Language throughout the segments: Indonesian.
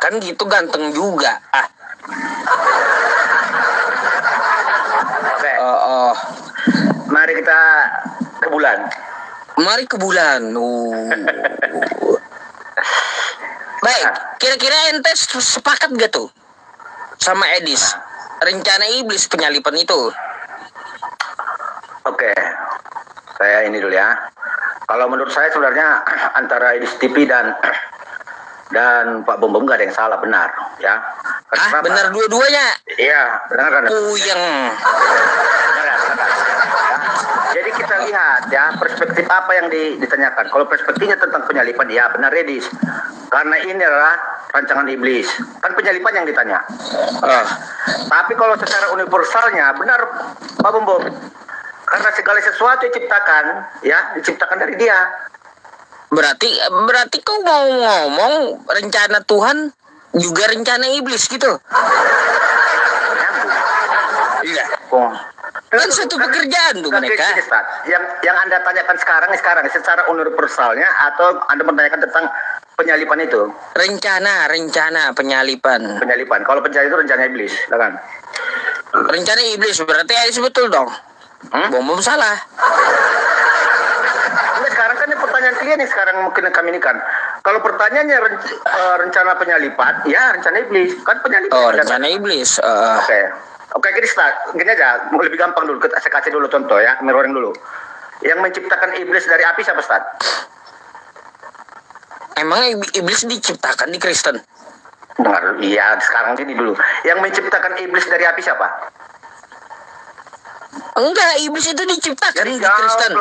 kan gitu ganteng juga. Oke. Mari kita ke bulan. Mari ke bulan. Baik, kira-kira ente sepakat gak tuh sama Edis rencana iblis penyalipan itu? Oke, saya ini dulu ya. Kalau menurut saya sebenarnya antara Edis TV dan Pak Bom Bom gak ada yang salah, benar ya. Kenapa? Benar dua-duanya? Iya, benar kan? Puyeng. Jadi kita lihat ya perspektif apa yang ditanyakan. Kalau perspektifnya tentang penyalipan, ya benar Edis. Karena ini adalah rancangan iblis. Kan penyalipan yang ditanya. Tapi kalau secara universalnya, benar Pak Bom Bom. Karena segala sesuatu diciptakan dari dia. Berarti kau mau ngomong rencana Tuhan juga rencana iblis gitu? Iya. Kan satu pekerjaan tuh mereka. Yang Anda tanyakan sekarang secara universalnya atau Anda menanyakan tentang penyalipan itu? Rencana penyalipan. Kalau penyalipan itu rencana iblis, kan? Rencana iblis berarti Edis betul dong. Bom Bom salah. Sekarang kan ini pertanyaan kalian nih sekarang mungkin kami ini kan. Kalau pertanyaannya rencana penyalipan, ya rencana iblis. Kan penyalipan. Rencana iblis. Oke, gini aja, lebih gampang dulu. Saya kasih dulu contoh ya, mirroring dulu. Yang menciptakan iblis dari api siapa, Ustaz? Emang iblis diciptakan di Kristen? Dengar, iya, sekarang sini dulu. Yang menciptakan iblis dari api siapa? Enggak, iblis itu diciptakan di Kristen.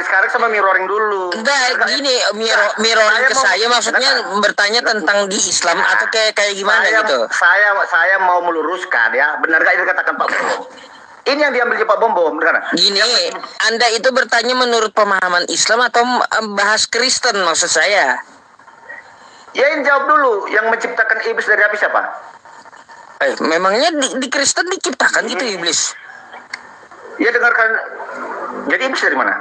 Sekarang sama mirroring dulu. Enggak, gini, mirroring ke saya maksudnya bertanya tentang di Islam atau kayak gimana gitu. Saya mau meluruskan ya, benar gak ini katakan Pak Bom? Ini yang diambil Pak Bom Bom, benar? Gini, Anda itu bertanya menurut pemahaman Islam atau bahas Kristen maksud saya? Ya, yang jawab dulu, yang menciptakan iblis dari api siapa? Memangnya di Kristen diciptakan gitu iblis? Ya dengarkan. Jadi iblis dari mana?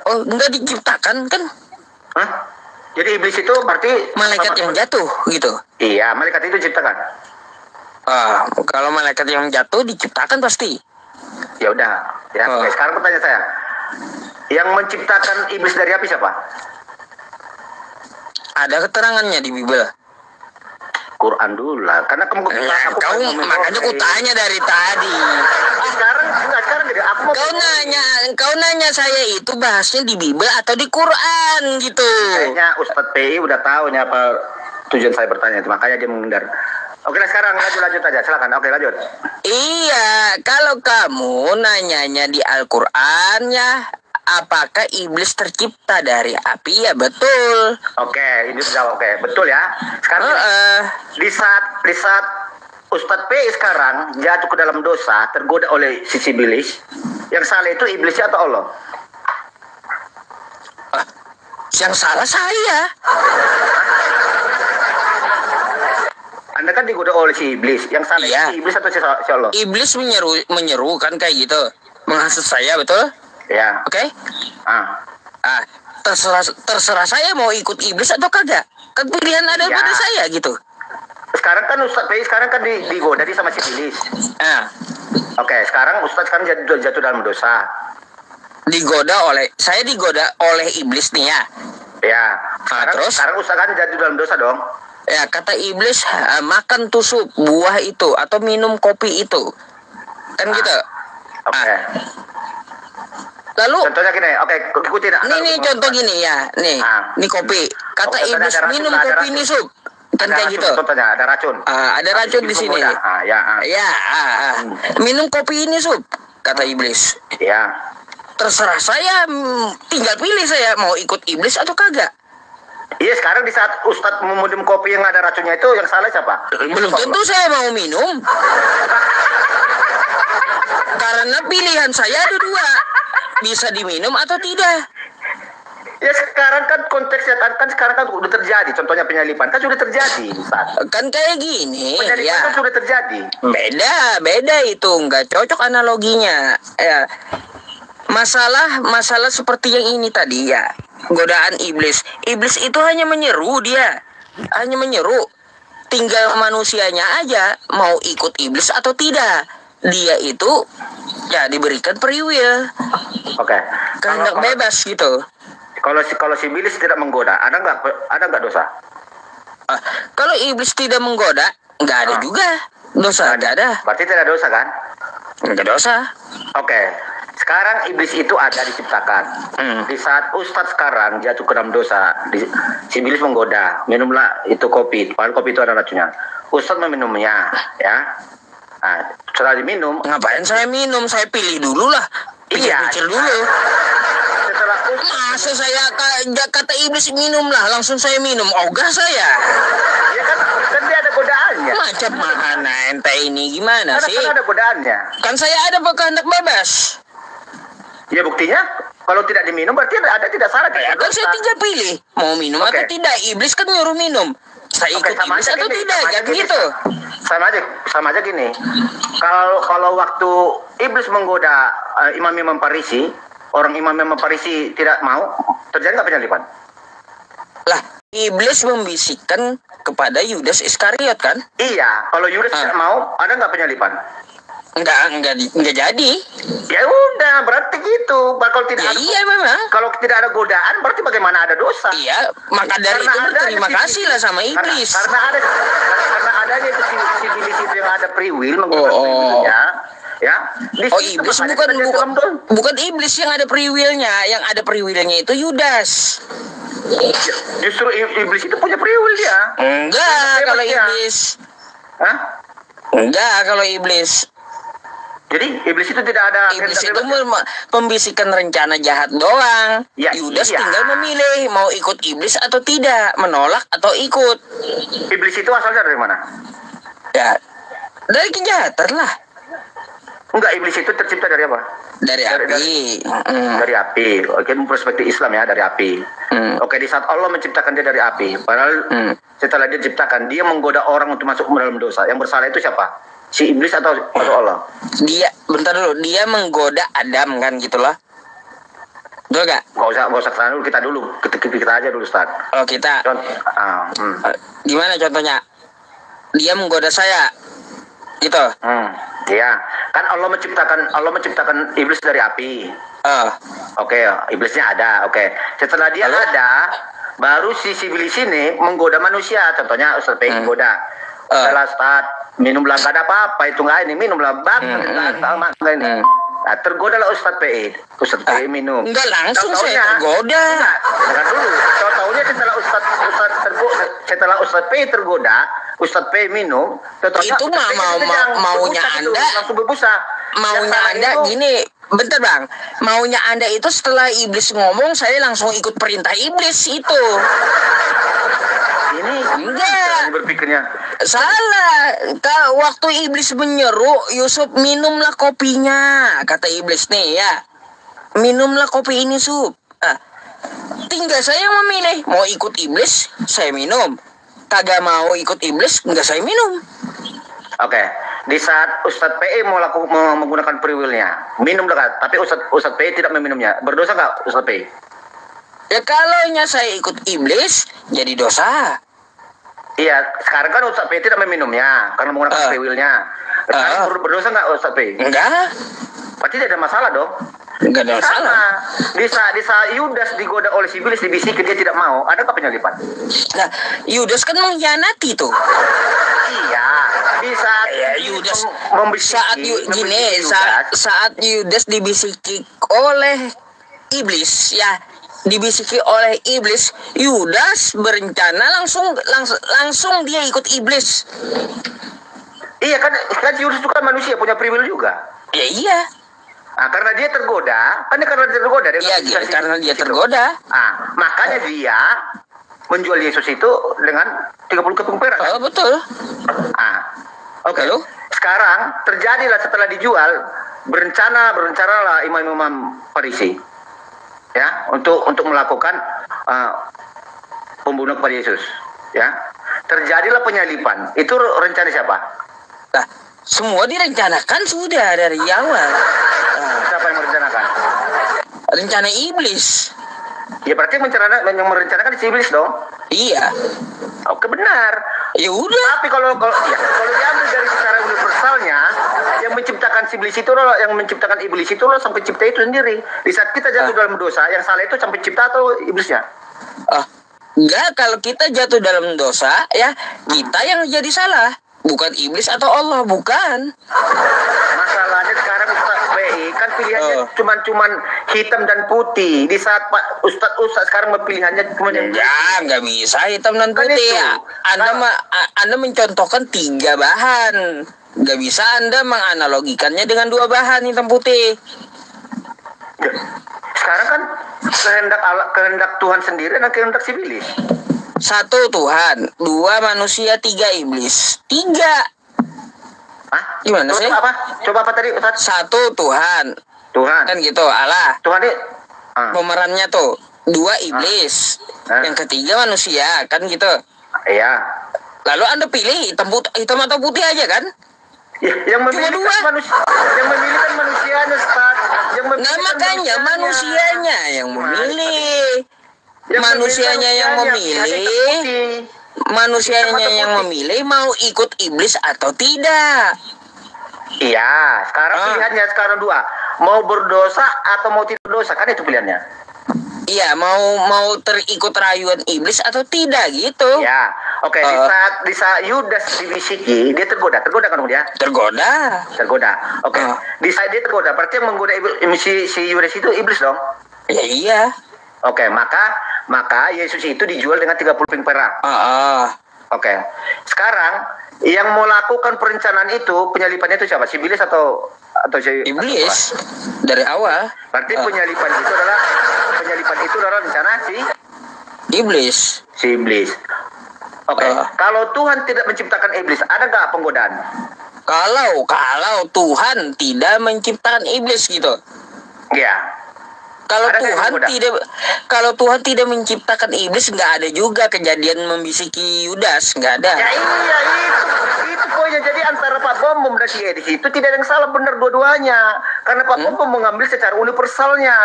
Oh, enggak diciptakan kan? Hah? Jadi iblis itu berarti malaikat yang jatuh gitu? Iya, malaikat itu diciptakan. Kalau malaikat yang jatuh diciptakan pasti. Ya udah. Ya, oke, sekarang pertanyaan saya. Yang menciptakan iblis dari api siapa? Ada keterangannya di Bible. Quran dulu lah, karena kamu makanya aku tanya dari tadi. Sekarang jadi aku kau nanya saya itu bahasnya di Bible atau di Quran gitu. Kayaknya Ustadz PI udah tahu nih apa tujuan saya bertanya itu, makanya dia menghindar. Oke, nah sekarang lanjut aja, silakan. Oke, lanjut. Iya, kalau kamu nanyanya di Al-Quran ya, apakah iblis tercipta dari api? Ya betul. Oke, ini sudah oke, betul ya. Sekarang di saat Ustadz P sekarang jatuh ke dalam dosa, tergoda oleh sisi iblis, yang salah itu iblisnya atau Allah? Yang salah saya. Anda kan digoda oleh si iblis, yang salah itu iblis atau si Allah? Iblis menyeru kan kayak gitu, menghasut saya, betul? Ya. Oke. Terserah saya mau ikut iblis atau kagak. Kan pilihan ada pada saya gitu. Sekarang kan Ustadz P sekarang kan digoda sama si iblis. Oke, sekarang Ustadz kan jatuh dalam dosa. Digoda oleh iblis nih ya. Ya. Sekarang Ustadz kan jatuh dalam dosa dong. Ya, kata iblis makan tusuk buah itu atau minum kopi itu. Kan gitu. Oke. Lalu contohnya gini, ikutin. Ini contoh gini ya, nih kopi. Kata iblis minum kopi ini sup. Kan kayak gitu. Contohnya ada racun. Ada racun di sini. Minum kopi ini sup, kata iblis. Ya. Terserah saya, tinggal pilih saya mau ikut iblis atau kagak. Iya, sekarang di saat Ustadz meminum kopi yang ada racunnya itu, yang salah siapa? Belum tentu saya mau minum. Karena pilihan saya ada dua. Bisa diminum atau tidak. Ya sekarang kan konteksnya kan sekarang kan udah terjadi. Contohnya penyalipan kan sudah terjadi, Ustaz. Kan kayak gini. Penyalipan kan sudah terjadi. Beda itu, nggak cocok analoginya. Ya. Masalah seperti yang ini tadi ya. Godaan iblis. Iblis itu hanya menyeru dia. hanya menyeru. Tinggal manusianya aja mau ikut iblis atau tidak. Dia itu ya diberikan free will. Oke. Kehendak bebas gitu. Kalau si iblis tidak menggoda, ada nggak dosa? Kalau iblis tidak menggoda, nggak ada juga dosa. Nggak ada. Berarti tidak dosa kan? Nggak dosa. Oke. Sekarang iblis itu ada diciptakan. Di saat Ustadz sekarang jatuh ke dalam dosa, si iblis menggoda, minumlah itu kopi. Padahal kopi itu ada racunnya. Ustadz meminumnya, ya. Nah, setelah diminum, Ngapain saya minum? Saya pilih dulu lah. Iya. Pikir dulu. Setelah Masa saya kata iblis minum lah, langsung saya minum. Ogah saya. ya kan dia ada godaannya. Macam mana ente ini gimana sih? Kan ada godaannya. Kan saya ada kehendak bebas. Ya buktinya kalau tidak diminum berarti ada tidak salah. Ya kan saya tinggal pilih mau minum atau tidak. Iblis kan nyuruh minum. Saya ikut iblis atau tidak, jangan gitu. Sama aja gini. Kalau waktu iblis menggoda imam-imam Farisi, orang imam-imam Farisi tidak mau, terjadi nggak penyalipan? Lah, iblis membisikkan kepada Yudas Iskariot kan? Iya, kalau Yudas tidak mau, ada nggak penyalipan? Enggak jadi. Ya udah, berarti gitu. Kalau tidak ada, iya memang. Kalau tidak ada godaan, berarti bagaimana ada dosa? Iya, maka dari itu berterima kasih lah sama iblis. Karena adanya itu si iblis itu yang ada free will menggunakan free will-nya. Ya. Iblis bukan iblis yang ada free will-nya, yang ada free will-nya itu Yudas. Justru iblis itu punya free will dia. Enggak kalau iblis. Hah? Enggak kalau iblis. Jadi iblis itu tidak ada. Iblis itu pembisikan rencana jahat doang. Ya, Yudas tinggal memilih mau ikut iblis atau tidak, menolak atau ikut. Iblis itu asalnya dari mana? Ya, dari kejahatan lah. Enggak, iblis itu tercipta dari apa? Dari api. Dari api. Oke, perspektif Islam ya, dari api. Oke, di saat Allah menciptakan dia dari api, padahal setelah dia ciptakan, dia menggoda orang untuk masuk ke dalam dosa. Yang bersalah itu siapa? Si iblis atau Allah? Bentar dulu, dia menggoda Adam kan gitulah. Betul gak? Gak usah kesana dulu, kita aja dulu Ustaz. Oh kita. Gimana contohnya? Dia menggoda saya, gitu. Iya, kan Allah menciptakan iblis dari api. Oke, iblisnya ada. Oke, setelah dia ada, baru si iblis ini menggoda manusia. Contohnya Ustaz P menggoda. Setelah Ustaz minumlah, gak ada apa-apa itu nggak ini, minumlah bang, nggak ini. Nah, tergodalah Ustadz PI. Ustadz PI minum. Enggak langsung saya tergoda. Dengar dulu. Tahu-tahunya setelah Ustadz PI tergoda, Ustadz PI minum. Itu maunya Anda. Langsung berbusa. Maunya Anda gini. Bentar bang. Maunya Anda itu setelah iblis ngomong, saya langsung ikut perintah iblis itu. Ini enggak berpikirnya salah. Waktu iblis menyeru Yusuf, minumlah kopinya, kata iblis nih ya, minumlah kopi ini Sup. Tinggal saya yang memilih mau ikut iblis, saya minum. Kagak mau ikut iblis, enggak saya minum. Oke. Di saat Ustadz PI mau menggunakan free will-nya, minum dekat, tapi Ustadz PI tidak meminumnya, berdosa nggak Ustadz PI? Ya kalaunya saya ikut iblis jadi dosa. Iya, sekarang kan Ustadz P tidak meminumnya karena menggunakan free will-nya. Sekarang berdosa nggak Ustadz P? Enggak. Berarti tidak ada masalah dong? Enggak ada masalah. Di saat Yudas digoda oleh si iblis, dibisikin dia tidak mau, ada apa penyalipan? Nah, Yudas kan mengkhianati tuh. Iya, di saat Yudas saat Yudas dibisiki oleh iblis ya. Dibisiki oleh iblis, Yudas berencana langsung dia ikut iblis. Iya kan Yudas itu kan manusia, punya free will juga. Ya iya. Nah, karena dia tergoda, dia iya, karena dia tergoda. Makanya dia menjual Yesus itu dengan 30 keping perak. Oh, betul. Oke. Sekarang terjadilah setelah dijual, berencanalah imam-imam Farisi. Ya, untuk melakukan pembunuhan kepada Yesus, ya. Terjadilah penyalipan. Itu rencana siapa? Nah, semua direncanakan sudah dari awal. Siapa yang merencanakan? Rencana iblis. Ya berarti yang merencanakan si iblis dong. Iya. Oke, benar. Ya udah. Tapi kalau diambil dari secara universalnya, yang menciptakan si iblis itu loh, yang menciptakan iblis itu loh sang pencipta itu sendiri. Di saat kita jatuh dalam dosa, yang salah itu sang pencipta atau iblisnya? Enggak, kalau kita jatuh dalam dosa, ya kita yang jadi salah, bukan iblis atau Allah, bukan. Masalahnya sekarang Ustaz BI kan pilihannya cuman hitam dan putih. Di saat Pak Ustaz sekarang pilihannya cuma yang nggak bisa hitam dan Kan putih. itu. Anda mencontohkan 3 bahan. Nggak bisa Anda menganalogikannya dengan 2 bahan hitam putih. Sekarang kan kehendak Tuhan sendiri dan kehendak si iblis. 1 Tuhan, 2 manusia, 3 iblis. 3. Hah? Gimana sih? Coba apa tadi Ustaz? 1 Tuhan. Tuhan. Kan gitu, Allah. Tuhan ini Pemerannya tuh 2 iblis. Yang ketiga manusia, kan gitu. Iya. Lalu Anda pilih hitam atau putih aja kan? Ya, yang memilih kan manusianya, Ustaz. Nah, makanya manusianya yang memilih. Manusianya yang memilih. Manusianya yang memilih mau ikut iblis atau tidak. Iya, sekarang pilihannya sekarang 2. Mau berdosa atau mau tidak berdosa, kan itu pilihannya. Iya, mau terikut rayuan iblis atau tidak gitu. Ya, oke. Di saat Yudas dibisiki, dia tergoda kan dia? Tergoda. Oke. Di saat dia tergoda, berarti yang menggoda si Yudas itu iblis dong? Ya iya. Oke, maka Yesus itu dijual dengan 30 piring perak. Oke. Sekarang yang melakukan perencanaan itu, penyalipannya itu siapa? Si iblis atau si iblis dari awal. Berarti penyalipan itu adalah rencana si iblis. Si iblis. Oke. Kalau Tuhan tidak menciptakan iblis, ada nggak penggodaan? Kalau Tuhan tidak menciptakan iblis gitu. Iya. Kalau Tuhan tidak menciptakan iblis, nggak ada juga kejadian membisiki Yudas, nggak ada. Ya iya, itu poinnya. Jadi antara Pak Bom dan si Edis itu tidak ada yang salah, benar dua-duanya. Karena Pak Bom mengambil secara universalnya.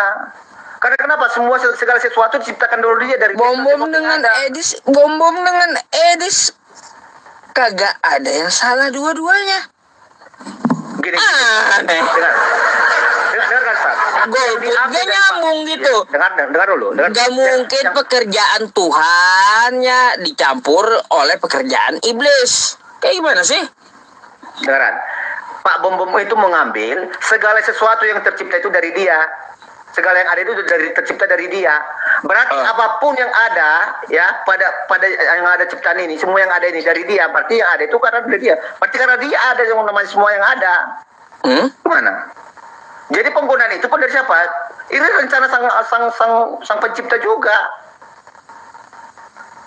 Karena kenapa? Segala sesuatu diciptakan dulu dia dari Bom dengan Edis kagak ada yang salah dua-duanya. Gini. Dengar Ustaz. Golputnya nyambung gitu. Dengar dulu. Gak mungkin pekerjaan Tuhan ya dicampur oleh pekerjaan iblis. Kayak gimana sih? Dengaran. Pak Bom itu mengambil segala sesuatu yang tercipta itu dari dia. Segala yang ada itu tercipta dari dia. Berarti apapun yang ada ya pada yang ada ciptaan ini, semua yang ada ini dari dia. Berarti yang ada itu karena dari dia. Berarti karena dia ada yang namanya semua yang ada. Gimana? Jadi penggunaan itu pun dari siapa? Ini rencana sang pencipta juga.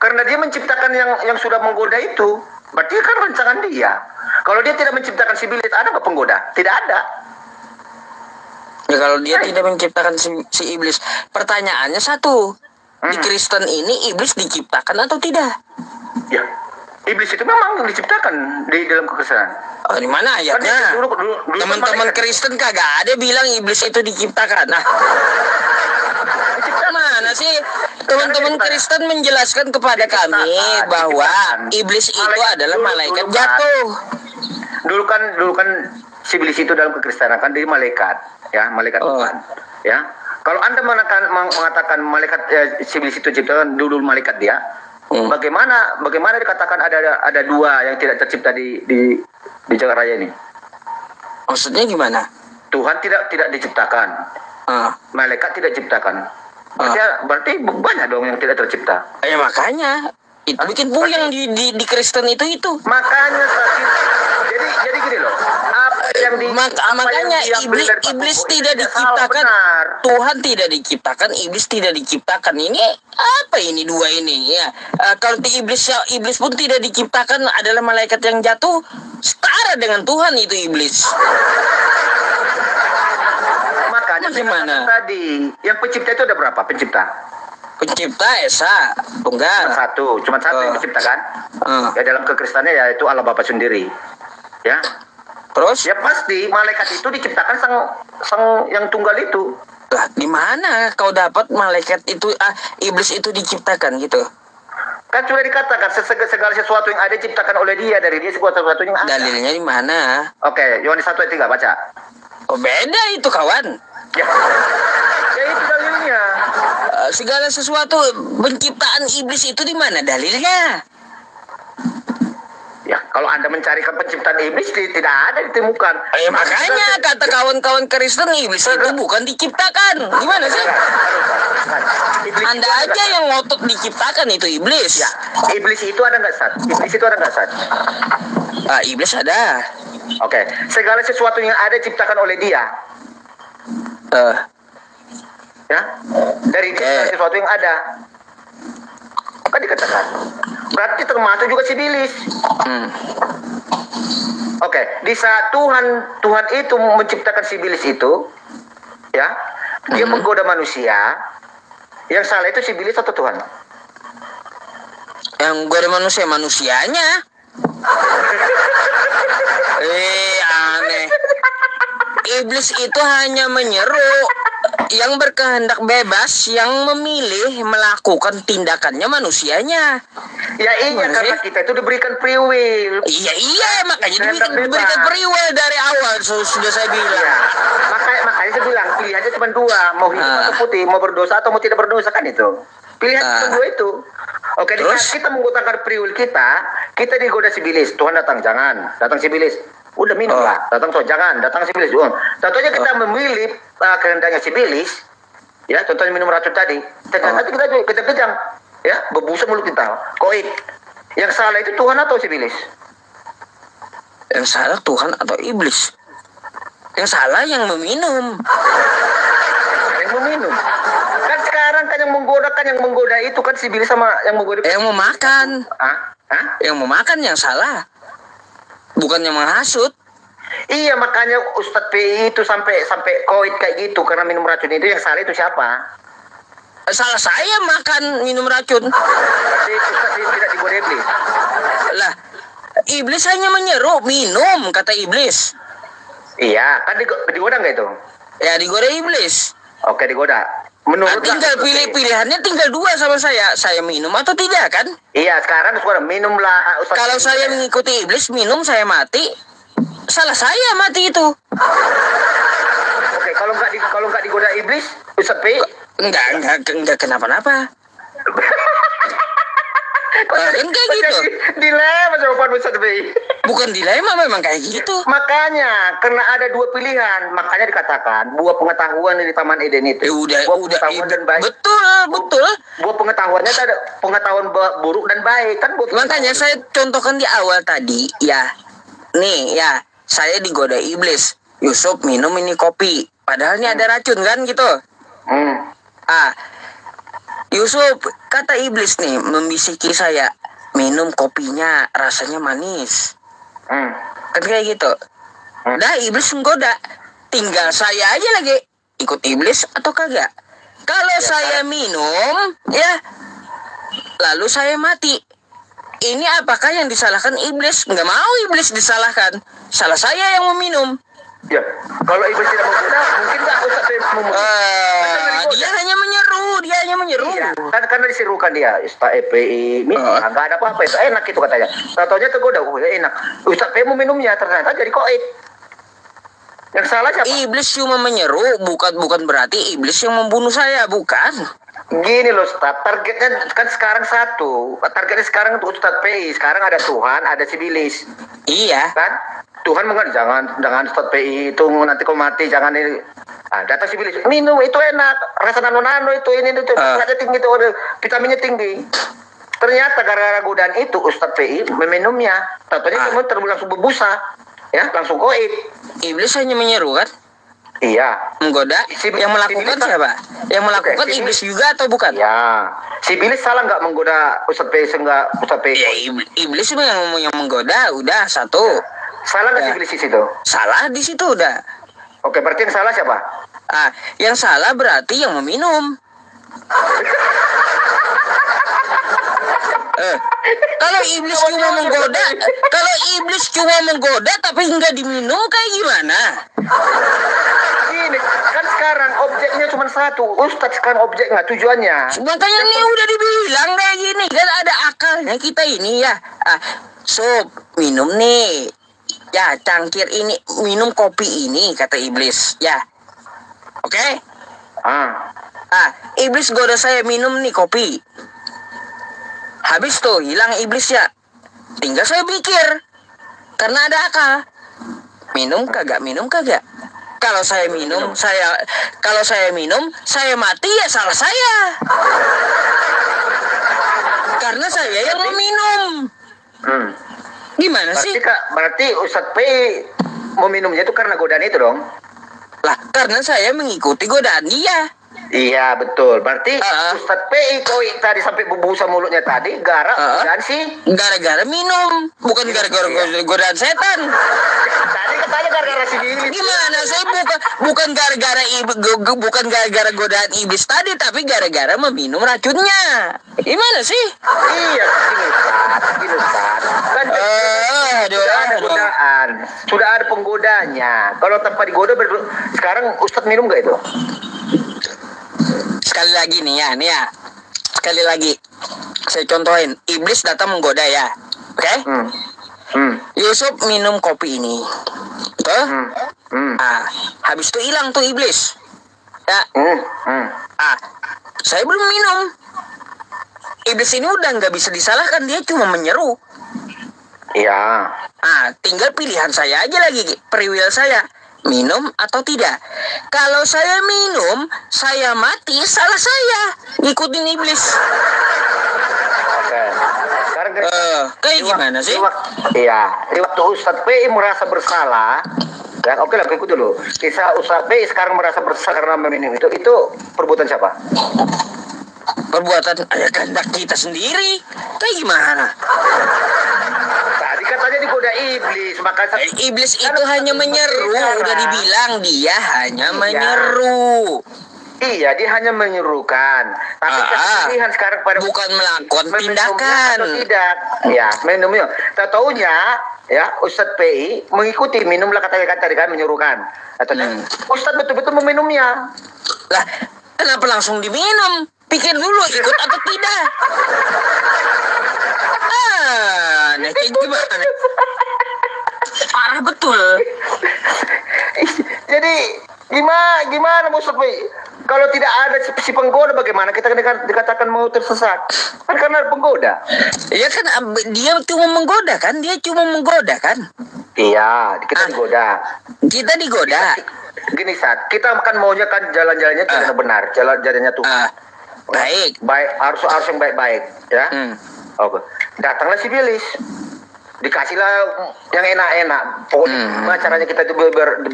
Karena dia menciptakan yang sudah menggoda itu. Berarti kan rancangan dia. Kalau dia tidak menciptakan si iblis, ada nggak penggoda? Tidak ada. Ya kalau dia tidak menciptakan si iblis, pertanyaannya satu, di Kristen ini iblis diciptakan atau tidak? Ya, iblis itu memang diciptakan di dalam kekristenan. Di mana ayatnya? Teman-teman Kristen kagak ada bilang iblis itu diciptakan. Nah, mana sih teman-teman Kristen menjelaskan kepada kami bahwa iblis itu adalah malaikat jatuh. Dulu kan si iblis itu dalam kekristenan kan dari malaikat, ya, malaikat Tuhan, ya. Kalau Anda mengatakan malaikat si iblis itu ciptakan dulu malaikat dia, bagaimana dikatakan ada 2 yang tidak tercipta di jagat raya ini? Maksudnya gimana? Tuhan tidak diciptakan, malaikat tidak diciptakan. Berarti banyak dong yang tidak tercipta. Ya makanya itu bikin puyeng di Kristen itu. Makanya jadi gini loh. Makanya iblis tidak diciptakan, Tuhan tidak diciptakan, iblis tidak diciptakan. Ini apa ini 2 ini ya? Kalau iblis pun tidak diciptakan, adalah malaikat yang jatuh, setara dengan Tuhan itu iblis. Makanya gimana tadi? Yang pencipta itu ada berapa pencipta? Pencipta Esa Tunggal. Cuma satu yang menciptakan. Ya dalam kekristenan ya itu Allah Bapa sendiri. Ya. Terus? Ya pasti malaikat itu diciptakan sang yang tunggal itu. Lah, di mana kau dapat malaikat itu, iblis itu diciptakan gitu? Kan sudah dikatakan segala sesuatu yang ada diciptakan oleh dia, dari dia segala sesuatu yang ada. Dalilnya di mana? Oke, Yohanes 1 ayat 3 baca. Oh, beda itu kawan. Ya. Ya itu dalilnya. Segala sesuatu penciptaan iblis itu di mana dalilnya? Ya, kalau Anda mencarikan penciptaan iblis tidak ada ditemukan. Makanya kata kawan-kawan Kristen, iblis itu bukan diciptakan. Gimana sih? Anda aja yang ngotot diciptakan itu iblis. Ya, iblis itu ada nggak, Sat? Iblis itu ada nggak, Sat? Iblis ada. Oke, segala sesuatu yang ada diciptakan oleh dia. Ya, dari dia sesuatu yang ada. Maka dikatakan. Berarti termasuk juga si iblis. Oke, di saat Tuhan itu menciptakan si iblis itu, ya, dia menggoda manusia. Yang salah itu si iblis atau Tuhan? Yang goda manusianya. Aneh. Iblis itu hanya menyeru yang berkehendak bebas, yang memilih melakukan tindakannya manusianya. Ya iya, karena kita itu diberikan free will. Iya, makanya diberikan free will dari awal, sudah saya bilang. Ya, makanya saya bilang pilihannya cuma dua, mau hidup atau putih, mau berdosa atau mau tidak berdosa, kan itu. Pilihan cuma dua itu. Oke, di saat kita menggunakan free will kita digoda si iblis. Tuhan datang, jangan. Datang si iblis. Udah minum lah. Datang Tuhan, jangan. Datang si iblis. Contohnya kita memilih kehendaknya si iblis. Ya, contohnya minum racun tadi. Nanti kita kejang-kejang. Ya, berbusa mulut kita. Koit. Yang salah itu Tuhan atau si iblis? Yang salah Tuhan atau iblis? Yang salah yang meminum. Yang meminum. Kan sekarang kan yang menggoda itu kan si iblis sama yang menggoda. Yang memakan. Yang memakan yang salah. Bukan yang menghasut. Iya, makanya Ustadz PI itu sampai koit kayak gitu karena minum racun itu. Yang salah itu siapa? Salah saya makan minum racun. Berarti Ustadz tidak digoda iblis. Lah, iblis hanya menyeru minum, kata iblis. Iya, kan digoda nggak itu? Ya, digoda iblis. Oke, digoda. Menurut tinggal pilihannya tinggal dua sama saya minum atau tidak kan? Iya, sekarang sudah minumlah. Kalau saya mengikuti iblis minum saya mati, salah saya mati itu. Oke, kalau nggak digoda iblis, Ustadz P? Enggak kenapa-napa. Kan kayak gitu. Dilema jawaban Ustadz P. Bukan dilema, memang kayak gitu. Makanya, karena ada dua pilihan, makanya dikatakan buah pengetahuan di Taman Eden itu. Buah pengetahuan dan baik. Betul. Buah pengetahuannya ada pengetahuan buruk dan baik kan. Makanya saya contohkan di awal tadi, ya. Nih, ya, saya digoda iblis. Yusuf minum ini kopi. Padahal ini ada racun kan gitu. Yusuf, kata iblis nih membisiki saya, minum kopinya rasanya manis. Kan kayak gitu. Dah iblis menggoda. Tinggal saya aja lagi ikut iblis atau kagak. Kalau saya minum, ya, lalu saya mati. Ini apakah yang disalahkan iblis? Nggak mau iblis disalahkan. Salah saya yang meminum. Ya, kalau iblis tidak menggoda, mungkin nggak Ustaz meminum. Dia hanya menyeru. Iya, kan karena disirukan dia, Ustaz EPI, nggak ada apa-apa, itu enak itu katanya. Contohnya tergoda, enak. Ustaz EPI mau minumnya, ternyata jadi koid. Yang salah siapa? Iblis cuma menyeru, bukan berarti iblis yang membunuh saya, bukan. Gini loh Ustaz, targetnya kan sekarang satu. Targetnya sekarang untuk Ustaz PI. Sekarang ada Tuhan, ada si iblis. Iya. Kan? Tuhan jangan Ustaz PI itu nanti kau mati, jangan ini. Datang si iblis, minum itu enak, rasa nano itu ini tinggi itu, vitaminnya tinggi. Ternyata gara-gara godaan itu Ustaz PI meminumnya. Tentunya cuma langsung berbusa, ya langsung koid. Iblis hanya menyeru kan? Iya. Menggoda. Yang melakukan siapa? Yang melakukan iblis juga atau bukan? Ya. Si iblis salah nggak menggoda Ustaz PI enggak Ustaz PI? Ya, iblis yang menggoda udah satu. Ya. Salah nggak si iblis di situ? Salah di situ udah. Oke, berarti yang salah siapa? Yang salah berarti yang meminum. Kalau iblis cuma menggoda, kalau iblis cuma menggoda tapi nggak diminum kayak gimana? Ini kan sekarang objeknya cuma satu. Ustadz sekarang objeknya, tujuannya. Makanya ini udah dibilang kayak gini kan ada akalnya kita ini ya. Sob, minum nih. Ya, cangkir ini, minum kopi ini kata iblis. Ya. Oke? Iblis goda saya minum nih kopi. Habis tuh hilang iblis ya. Tinggal saya pikir. Karena ada akal. Minum kagak, minum kagak. Kalau saya minum, saya mati ya salah saya. Karena saya yang meminum. Gimana sih? Berarti Ustadz P mau minumnya itu karena godaan itu dong? Lah, karena saya mengikuti godaan dia. Iya betul. Berarti Ustadz PI kau tadi sampai berbusa mulutnya tadi godaan sih? Gara-gara minum, bukan gara-gara godaan setan. Tadi katanya gara-gara sendiri. Gimana? Saya bukan gara-gara godaan iblis tadi, tapi gara-gara meminum racunnya. Gimana sih? Iya, gini Ustaz. Kan ada godaan, sudah ada penggodanya. Kalau tanpa digoda, sekarang Ustadz minum nggak itu? Sekali lagi nih ya. Sekali lagi. Saya contohin. Iblis datang menggoda ya. Oke? Yusuf minum kopi ini. Tuh? Habis itu hilang tuh iblis. Ya. Saya belum minum. Iblis ini udah nggak bisa disalahkan. Dia cuma menyeru. Iya. Tinggal pilihan saya aja lagi. Periwil saya. Minum atau tidak. Kalau saya minum, saya mati, salah saya. Ngikutin iblis. Oke. Sekarang kayak gimana sih? Iya. Di waktu Ustadz P merasa bersalah. Ya, oke lah, ikut dulu. Kisah Ustadz P sekarang merasa bersalah karena meminum itu perbuatan siapa? Perbuatan kehendak kita sendiri. Kayak gimana? Tadi katanya digoda iblis, maka iblis itu hanya menyeru. Udah dibilang dia hanya menyeru. Iya, dia hanya menyerukan. Tapi pilihan sekarang pada bukan melakukan tindakan. Atau tidak. Ya, minumnya. Tahu-taunya ya Ustadz PI mengikuti minumlah kata tadi kan menyerukan. Ustadz betul-betul meminumnya. Lah, kenapa langsung diminum? Pikir dulu ikut atau tidak. Kayak gimana? Parah betul. Jadi gimana Ustadz PI? Kalau tidak ada si penggoda bagaimana kita dikatakan mau tersesat? Kan karena ada penggoda. Iya kan dia cuma menggoda kan? Iya, kita digoda. Kita digoda. Gini Sat, kita kan maunya kan jalan-jalannya tidak benar, jalan-jalannya tuh. Baik. Harus yang baik-baik, ya. Oke. Datanglah si Bilis. Dikasihlah yang enak-enak. Pokoknya gimana caranya kita itu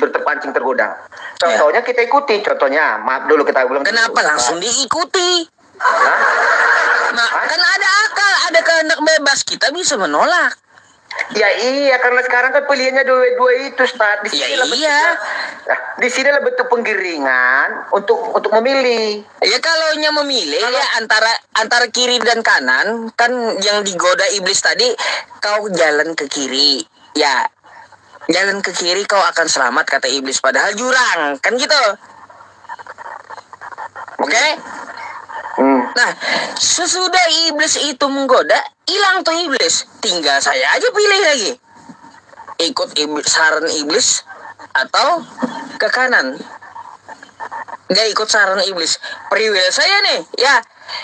berterpancing tergoda. Contohnya kita ikuti. Contohnya, maaf dulu kita bilang. Kenapa langsung diikuti? Kan ada akal, ada kehendak bebas. Kita bisa menolak. Ya iya, karena sekarang kan pilihannya dua itu, Ustaz. Di sini lah bentuk penggiringan untuk memilih. Ya kalau memilih ya antara kiri dan kanan kan yang digoda iblis tadi, kau jalan ke kiri. Ya. Jalan ke kiri kau akan selamat kata iblis, padahal jurang, kan gitu. Oke? Nah, sesudah iblis itu menggoda, hilang tuh iblis. Tinggal saya aja pilih lagi. Ikut saran iblis atau ke kanan. Nggak ikut saran iblis. Periwil saya nih, ya.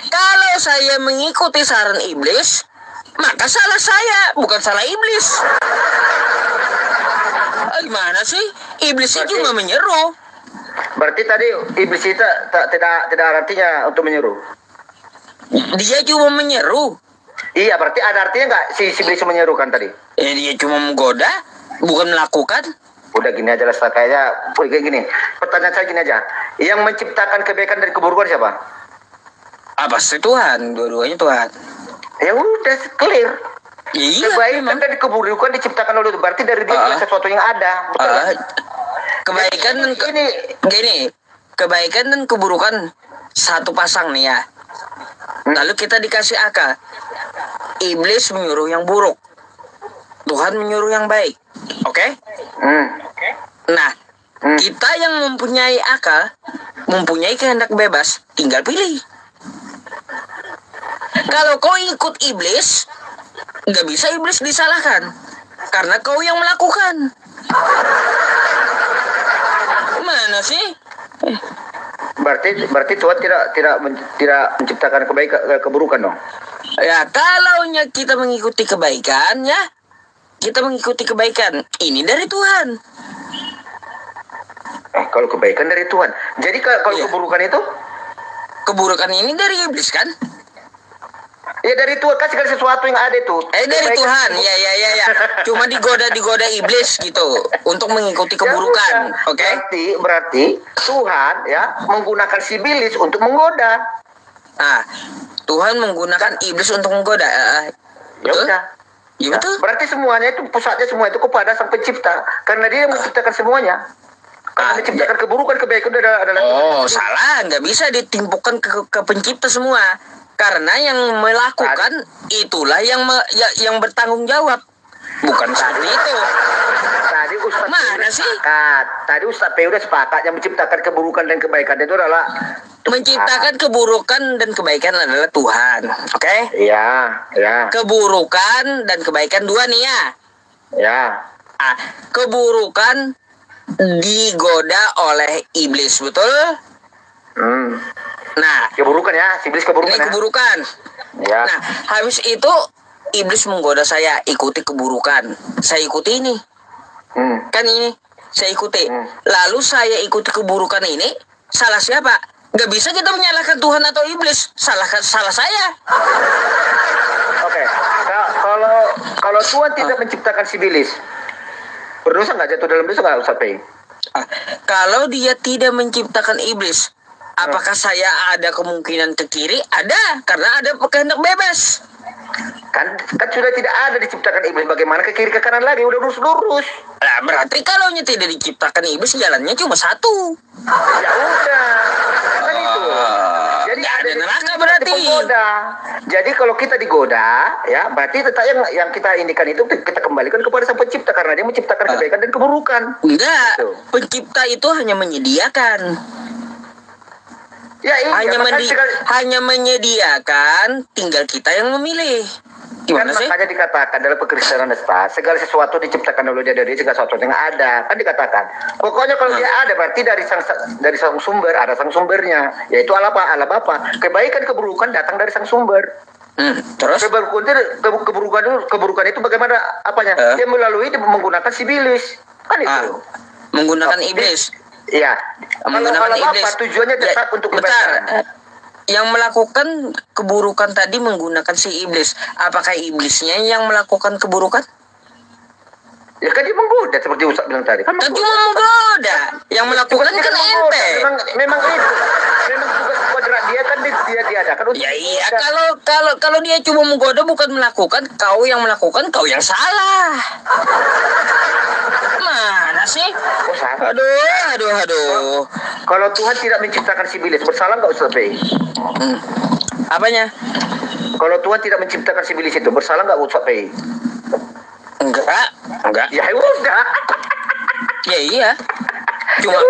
Kalau saya mengikuti saran iblis, maka salah saya, bukan salah iblis. Gimana sih? Iblis itu cuma menyeru. Berarti tadi iblis itu tidak artinya untuk menyeru. Dia cuma menyeru. Iya, berarti ada artinya nggak si iblis menyeru kan tadi? Dia cuma menggoda, bukan melakukan. Udah gini aja lah, kayaknya kayak gini. Pertanyaan saya gini aja. Yang menciptakan kebaikan dan keburukan siapa? Apa sih Tuhan? Dua-duanya Tuhan. Ya udah clear. Iya, kebaikan dan keburukan diciptakan oleh itu. Berarti dari dia sesuatu yang ada. Betul. Kebaikan dan kebaikan dan keburukan satu pasang nih ya. Lalu kita dikasih akal. iblis menyuruh yang buruk, Tuhan menyuruh yang baik. Oke? Nah, kita yang mempunyai akal, mempunyai kehendak bebas, tinggal pilih. Kalau kau ikut iblis, nggak bisa iblis disalahkan, karena kau yang melakukan. Mana sih? Berarti Tuhan tidak menciptakan keburukan dong. Ya, kalau kita mengikuti kebaikan, ya, kita mengikuti kebaikan. Ini dari Tuhan. Kalau kebaikan dari Tuhan. Jadi kalau keburukan itu? Keburukan ini dari iblis kan? Ya dari Tuhan, kan segala sesuatu yang ada itu. Dari Tuhan, ya. Cuma digoda iblis gitu untuk mengikuti keburukan, oke? Berarti Tuhan ya menggunakan si iblis untuk menggoda. Tuhan menggunakan iblis untuk menggoda. Ya udah. Ya betul. Berarti semuanya itu pusatnya semua itu kepada Sang Pencipta, karena Dia yang menciptakan semuanya. Karena menciptakan keburukan, kebaikan adalah. Salah, nggak bisa ditimpukan ke pencipta semua. Karena yang melakukan itulah yang bertanggung jawab, bukan seperti itu. Tadi Ustaz mana sih? Tadi Ustaz P udah sepakat yang menciptakan keburukan dan kebaikan itu adalah menciptakan keburukan dan kebaikan adalah Tuhan, oke? Iya. Keburukan dan kebaikan dua nih ya. Ya. Keburukan digoda oleh iblis, betul? Nah, keburukan ya, iblis keburukan. Ini keburukan. Ya. Nah, habis itu iblis menggoda saya, ikuti keburukan. Saya ikuti ini. Kan ini, saya ikuti. Lalu saya ikuti keburukan ini, salah siapa? Gak bisa kita menyalahkan Tuhan atau iblis. Salah saya. Oke. Kalau Tuhan tidak menciptakan si iblis, berdosa nggak, jatuh dalam dosa nggak, Ustaz P? Kalau Dia tidak menciptakan iblis, apakah saya ada kemungkinan ke kiri? Ada, karena ada kehendak bebas. Kan sudah tidak ada diciptakan iblis, bagaimana ke kiri ke kanan lagi, udah lurus. Nah, berarti kalau tidak diciptakan iblis, jalannya cuma satu. Ya udah. Kan itu. Jadi ada neraka berarti. Jadi kalau kita digoda, ya berarti tetap yang kita indikan itu kita kembalikan kepada Sang Pencipta, karena Dia menciptakan kebaikan dan keburukan. Enggak, gitu. Pencipta itu hanya menyediakan. Ya, hanya menyediakan, tinggal kita yang memilih. Gimana sih? Makanya dikatakan dalam Pekristenan, segala sesuatu diciptakan oleh Dia, dari segala sesuatu yang ada. Kan dikatakan. Pokoknya kalau Dia ada, berarti dari sang sumber, ada sang sumbernya. Yaitu Allah Bapa. Kebaikan keburukan datang dari sang sumber. Terus? Keburukan itu bagaimana apanya? Dia melalui menggunakan si iblis. Kan itu. Menggunakan iblis. Iya. Menggunakan iblis. Apa tujuannya tetap untuk kebaikan. Yang melakukan keburukan tadi menggunakan si iblis. Apakah iblisnya yang melakukan keburukan? Ya kan dia menggoda, seperti Ustaz bilang tadi. Kan cuma menggoda. Yang melakukan kan ente. Memang itu. Memang tugas kuadrat dia kan dia diadakan. Ya iya, kalau dia cuma menggoda bukan melakukan, kau yang melakukan, kau yang salah. Mana sih? Aduh. Kalau Tuhan tidak menciptakan si iblis, bersalah nggak, Ustaz P? Apanya? Kalau Tuhan tidak menciptakan si iblis itu, bersalah nggak, Ustaz P? Enggak. Ya udah. Ya iya. Cuma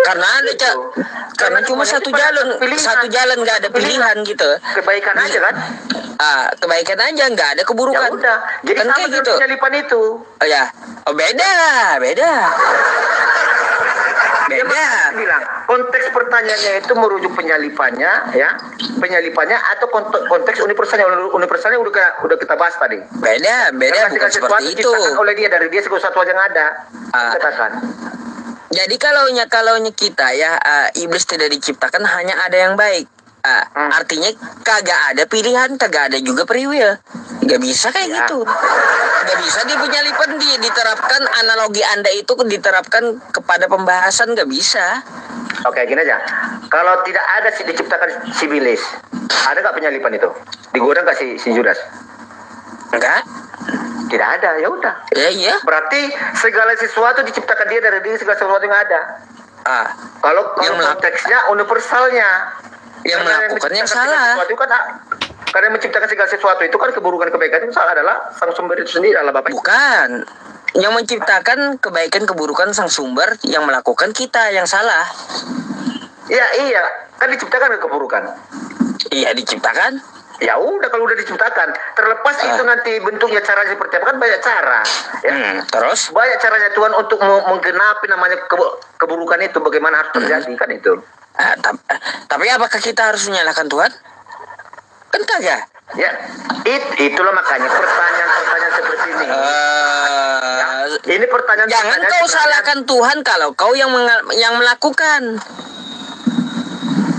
karena cuma satu jalan nggak ada pilihan gitu. Kebaikan aja kan? Kebaikan aja, nggak ada keburukan. Ya udah. Jadi kan sama kayak dengan gitu. penyalipan itu. Beda. Bilang konteks pertanyaannya itu merujuk penyalipannya, ya, atau konteks universalnya udah kita bahas tadi. Beda, bukan seperti itu. Oleh Dia, dari Dia segala sesuatu yang ada. Katakan. Jadi kalau kita ya, iblis tidak diciptakan, hanya ada yang baik. Artinya kagak ada pilihan, kagak ada juga free will. Gak bisa kayak gitu. Gak bisa di penyalipan diterapkan analogi Anda itu diterapkan kepada pembahasan, gak bisa. Oke, gini aja. Kalau tidak ada diciptakan si iblis, ada nggak penyalipan itu? Digoda nggak si Judas? Enggak. Tidak ada, ya udah. Iya. Berarti segala sesuatu diciptakan Dia dari Dia, segala sesuatu yang ada. Kalau konteksnya universalnya. Yang melakukan yang salah. Sesuatu kan Karena yang menciptakan segala sesuatu itu kan keburukan kebaikan itu salah adalah sang sumber itu sendiri adalah Bapak. Bukan. Yang menciptakan kebaikan keburukan sang sumber, yang melakukan kita yang salah. Iya, kan diciptakan keburukan. Iya, diciptakan. Ya udah, kalau udah diciptakan, terlepas itu nanti bentuknya caranya seperti apa, kan banyak cara. Ya. Terus? Banyak caranya Tuhan untuk menggenapi namanya keburukan itu, bagaimana harus terjadi kan itu. Tapi apakah kita harus menyalahkan Tuhan? Kan kagak. Ya, itulah makanya pertanyaan seperti ini. Ini pertanyaan. Jangan kau salahkan Tuhan kalau kau yang melakukan.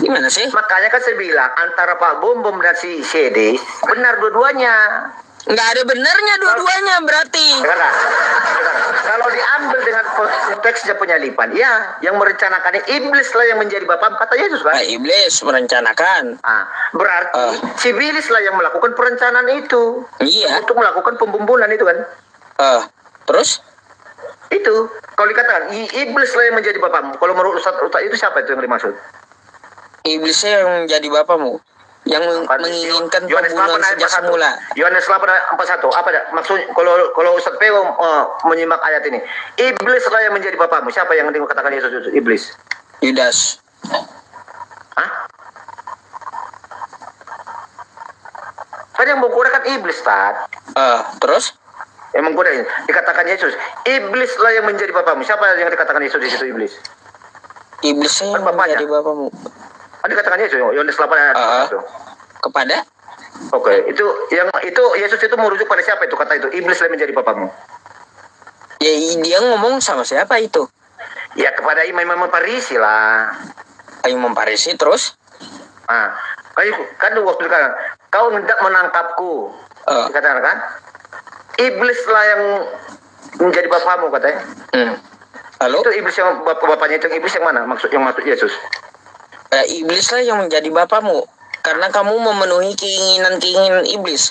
Gimana sih? Makanya kan saya bilang antara Pak Bom dan si Sedis benar dua-duanya. Nggak ada benarnya dua-duanya berarti. Sekarang, kalau diambil dengan konteksnya penyalipan, ya yang merencanakan iblis lah yang menjadi bapak kata Yesus kan? Iblis merencanakan. Berarti si iblis lah yang melakukan perencanaan itu. Iya. Untuk melakukan pembumbulan itu kan? Terus? Itu kalau dikatakan iblis lah yang menjadi bapakmu. Kalau menurut Ustaz itu siapa itu yang dimaksud? Iblisnya yang menjadi bapakmu, yang menginginkan pembunuhan sejak semula. Yohanes 8:41. Apa maksud kalau Ustaz Peo menyimak ayat ini? Iblis lah yang menjadi bapakmu. Siapa yang dikatakan Yesus itu? Iblis. Yudas. Kan yang menggoda kan iblis, Tad. Terus? Yang menggoda dikatakan Yesus. Iblis lah yang menjadi bapakmu. Siapa yang dikatakan Yesus di situ iblis? Iblisnya yang menjadi bapakmu. Dikatakan Yesus, Yohanes 8:41. Kepada? Oke, itu Yesus itu merujuk pada siapa itu kata itu? Iblis lah menjadi bapakmu. Ya, dia ngomong sama siapa itu? Ya kepada imam-imam Farisi lah. Imam Farisi terus? Kan waktu dikatakan, kau hendak menangkapku. Dikatakan kan? Iblis lah yang menjadi bapakmu katanya. Lalu? Itu iblis yang bapaknya itu iblis yang mana? Yang maksud Yesus? Iblis lah yang menjadi bapakmu karena kamu memenuhi keinginan iblis.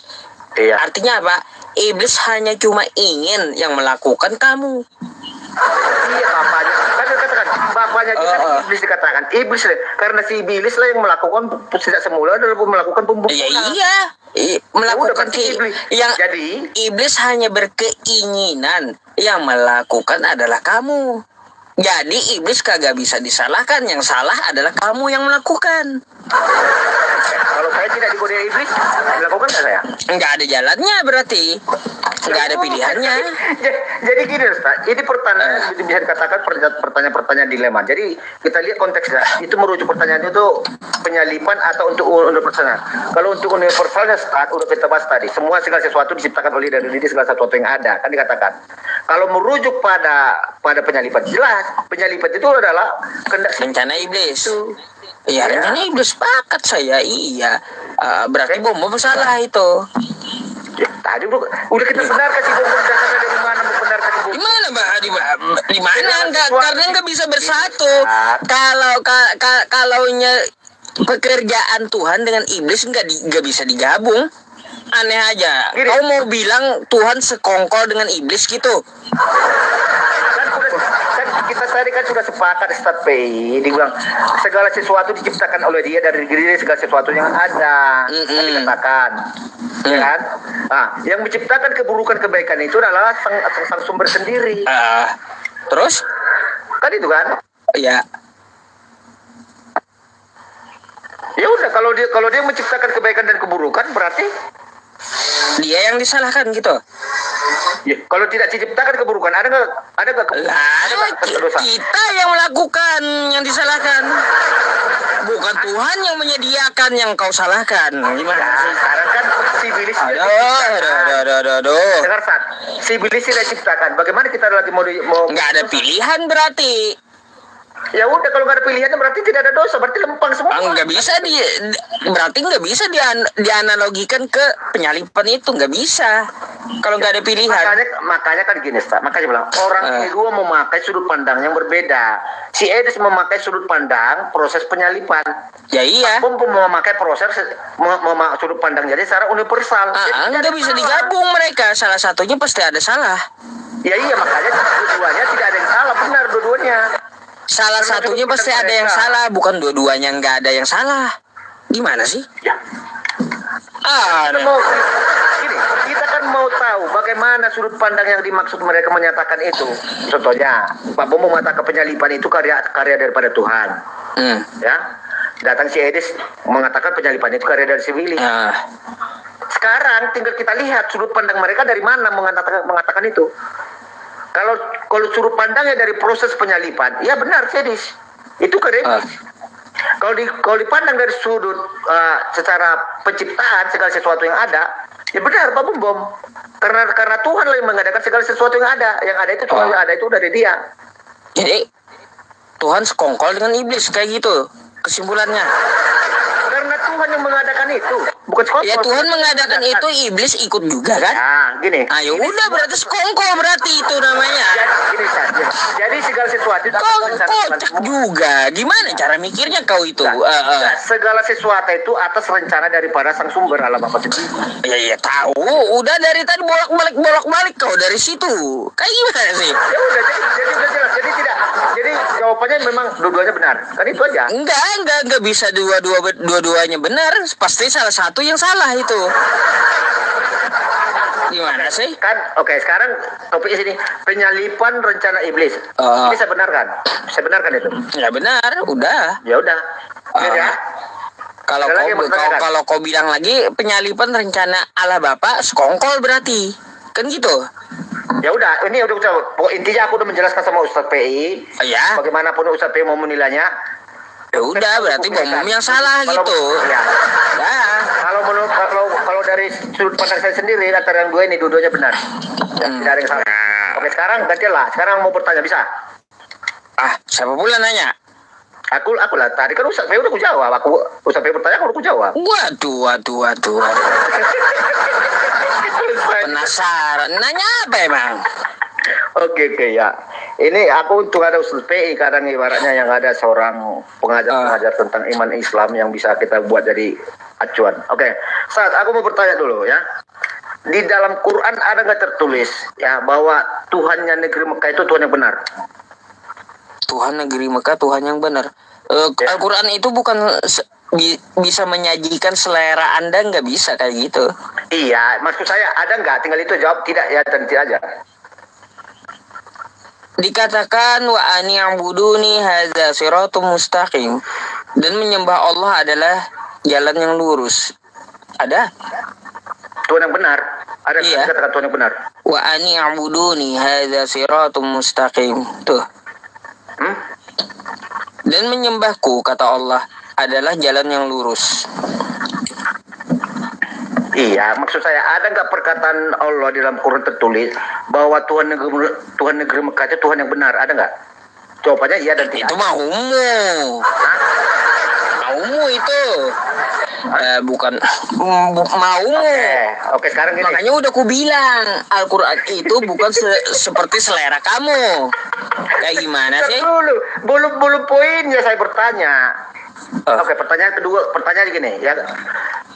Iya. Artinya apa? Iblis hanya cuma ingin yang melakukan kamu. Iya, bapaknya. Kan dikatakan bapaknya juga iblis dikatakan. Iblis karena si iblis lah yang melakukan sejak semula adalah melakukan pembunuhan. Iya. Melakukan jadi iblis hanya berkeinginan, yang melakukan adalah kamu. Jadi iblis kagak bisa disalahkan, yang salah adalah kamu yang melakukan. Kalau saya tidak digoda iblis, dilakukan nggak saya? Nggak ada jalannya berarti, nggak ada pilihannya. Jadi gini Ustaz, ini pertanyaan bisa dikatakan pertanyaan dilema. Jadi kita lihat konteksnya, itu merujuk pertanyaan itu penyalipan atau untuk universal. Kalau untuk universalnya Ustaz, udah kita bahas tadi, segala sesuatu diciptakan oleh dari diri segala sesuatu yang ada, kan dikatakan. Kalau merujuk pada penyalipan, jelas penyalipan itu adalah rencana iblis. Iya, rencana iblis, sepakat saya. Iya. Berarti bom salah itu. Ya, tadi udah kita benarkan si bom dasarnya dari mana membenarkan si bom? Di mana, Mbak? Di mana? Karena nggak bisa bersatu. Kalaunya pekerjaan Tuhan dengan iblis nggak bisa digabung. Aneh aja. Kau mau bilang Tuhan sekongkol dengan iblis gitu? Kita tadi kan sudah sepakat Ustaz Pei, dibilang segala sesuatu diciptakan oleh dia dari diri segala sesuatu yang ada. Kan dikatakan, ya kan? Yang menciptakan keburukan kebaikan itu adalah sang sumber sendiri. Terus? Kan itu kan? Iya. Ya udah, kalau dia menciptakan kebaikan dan keburukan berarti dia yang disalahkan gitu. Ya, kalau tidak diciptakan keburukan, ada nggak dosa? Kita yang melakukan, yang disalahkan. Bukan Tuhan yang menyediakan, yang kau salahkan. Gimana? Sekarang kan si iblis dengar Sat, si iblis tidak diciptakan. Bagaimana kita lagi mau nggak ada pilihan berarti. Ya udah, kalau nggak ada pilihannya berarti tidak ada dosa, berarti lempang semua. Nggak bisa berarti nggak bisa dianalogikan ke penyalipan itu, nggak bisa. Kalau nggak ada pilihan. Makanya kan gini, Ustaz. Makanya bilang orang ini dua memakai sudut pandang yang berbeda. Si Edis memakai sudut pandang proses penyalipan. Ya iya. Bom memakai proses sudut pandang jadi secara universal. Nggak bisa digabung mereka. Salah satunya pasti ada salah. Ya iya, makanya dua-duanya tidak ada yang salah, benar dua-duanya. Salah satunya pasti ada yang salah, bukan dua-duanya nggak ada yang salah. Gimana sih? Ya. Kita mau, gini, kita kan mau tahu bagaimana sudut pandang yang dimaksud mereka menyatakan itu. Contohnya, Pak Bomo mengatakan penyalipan itu karya daripada Tuhan. Ya, datang si Edis mengatakan penyalipan itu karya dari si Willy. Sekarang tinggal kita lihat sudut pandang mereka dari mana mengatakan itu. Kalau sudut pandangnya dari proses penyalipan, ya benar si Edis. Itu karya Edis. Kalau dipandang dari sudut secara penciptaan segala sesuatu yang ada, ya benar Pak Bom. Karena Tuhan lah yang mengadakan segala sesuatu yang ada. Yang ada itu cuma yang ada itu dari Dia. Jadi Tuhan sekongkol dengan iblis kayak gitu kesimpulannya. Karena Tuhan yang mengadakan itu, bukan sekongkol. Ya Tuhan mengadakan itu, iblis ikut juga kan? Nah, gini. Ayo udah berarti sekongkol berarti itu namanya. Gini saja. Jadi segala sesuatu kocak juga. Gimana cara mikirnya kau itu? Segala sesuatu itu atas rencana daripada Sang Sumber alam apa sendiri. Ya tahu. Udah dari tadi bolak-balik kau dari situ. Kayak gimana sih? Ya udah jadi udah jelas. Jadi jawabannya memang dua-duanya benar. Kan itu aja. Enggak bisa dua-duanya benar. Pasti salah satu yang salah itu. Gimana sih? Kan oke, sekarang topiknya sini penyalipan rencana iblis. Ini saya benarkan. Saya benarkan itu. Ya benar, udah. Ya udah. Ya. Kalau kau bilang lagi penyalipan rencana Allah Bapa sekongkol berarti. Kan gitu. Ya udah, ini udah intinya aku udah menjelaskan sama Ustadz PI. Ya. Bagaimanapun Ustadz PI mau menilainya. Ya udah, berarti Bom yang salah gitu. Ya. Kalau dari sudut pandang saya sendiri antara yang dua ini dua-duanya benar. Tidak ada yang salah. Oke, sekarang gantilah. Sekarang mau bertanya bisa? Siapa pula nanya? Aku lah. Tadi kan Ustadz PI udah aku jawab. Ustadz PI bertanya aku udah aku jawab. Waduh. Penasaran. Nanya apa emang? Oke ya. Ini aku untuk ada Ustadz PI kadang ibaratnya yang ada seorang pengajar tentang iman Islam yang bisa kita buat jadi acuan. Oke. Saat aku mau bertanya dulu ya. Di dalam Quran ada nggak tertulis ya bahwa Tuhannya negeri Mekah itu Tuhan yang benar? Tuhan negeri Mekah Tuhan yang benar. Al-Quran itu bukan bisa menyajikan selera Anda, nggak bisa kayak gitu. Iya, maksud saya ada nggak? Tinggal itu jawab tidak ya dan tidak aja. Dikatakan wa ani'buduni hadza siratum mustaqim, dan menyembah Allah adalah jalan yang lurus. Ada? Tuhan yang benar. Ada kata Tuhan yang benar. Wa ani'buduni hadza siratum mustaqim. Tuh. Dan menyembahku, kata Allah, adalah jalan yang lurus. Iya, maksud saya ada nggak perkataan Allah di dalam Quran tertulis bahwa Tuhan negeri Mekah itu Tuhan yang benar? Ada nggak? Jawabannya iya dan tidak. Itu maumu. Maumu itu. Bukan maumu. Oke, sekarang gini. Makanya udah ku bilang Al-Quran itu bukan seperti selera kamu. Kayak gimana sih? Belum poinnya saya bertanya. Oke, pertanyaan gini ya.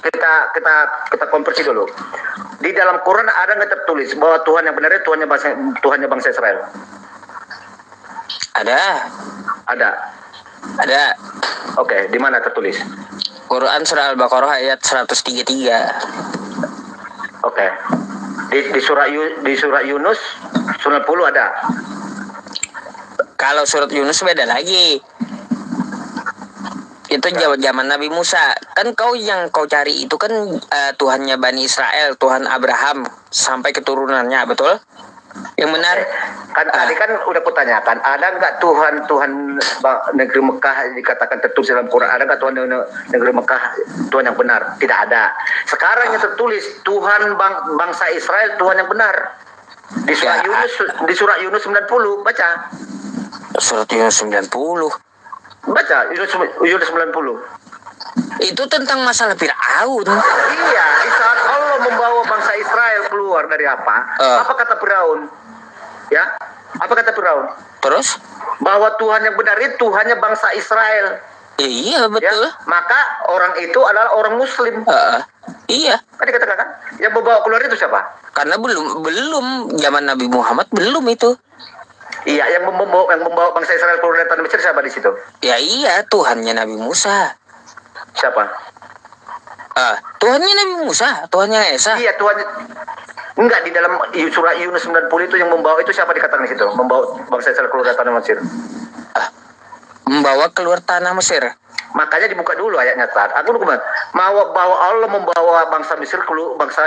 Kita konversi dulu. Di dalam Quran ada nggak tertulis bahwa Tuhan yang benar itu Tuhannya bangsa Israel? Ada. Oke, di mana tertulis? Quran surah Al-Baqarah ayat 133. Oke. Di surah Yunus 90 ada. Kalau surat Yunus beda lagi. Itu zaman Nabi Musa. Kan yang kau cari itu kan Tuhannya Bani Israel, Tuhan Abraham sampai keturunannya, betul? Yang benar. Kan tadi kan udah kutanyakan, ada nggak Tuhan negeri Mekah dikatakan tertulis dalam Quran? Ada nggak Tuhan negeri Mekah Tuhan yang benar? Tidak ada. Sekarang yang tertulis Tuhan bangsa Israel Tuhan yang benar. Di surah Yunus 90 baca. Surat Yunus 90. Baca Yunus 90. Itu tentang masalah Fir'aun. Iya, di saat Allah membawa bangsa Israel keluar dari apa? Apa kata Firaun? Ya, apa kata Firaun? Terus? Bahwa Tuhan yang benar itu Tuhannya bangsa Israel. Iya, betul. Ya? Maka orang itu adalah orang Muslim. Iya. Kan dikatakan kan? Yang membawa keluar itu siapa? Karena belum zaman Nabi Muhammad belum itu. Iya, yang membawa bangsa Israel keluar dari tanah Mesir siapa di situ? Ya iya, Tuhannya Nabi Musa. Siapa? Tuhannya Nabi Musa, Tuhannya Esa. Iya, Tuhan. Enggak, di dalam surah Yunus 90 itu yang membawa itu siapa dikatakan di situ? Membawa bangsa Israel keluar dari tanah Mesir. Membawa keluar tanah Mesir. Makanya dibuka dulu ayatnya, Tad. Aku bilang, bahwa Allah membawa bangsa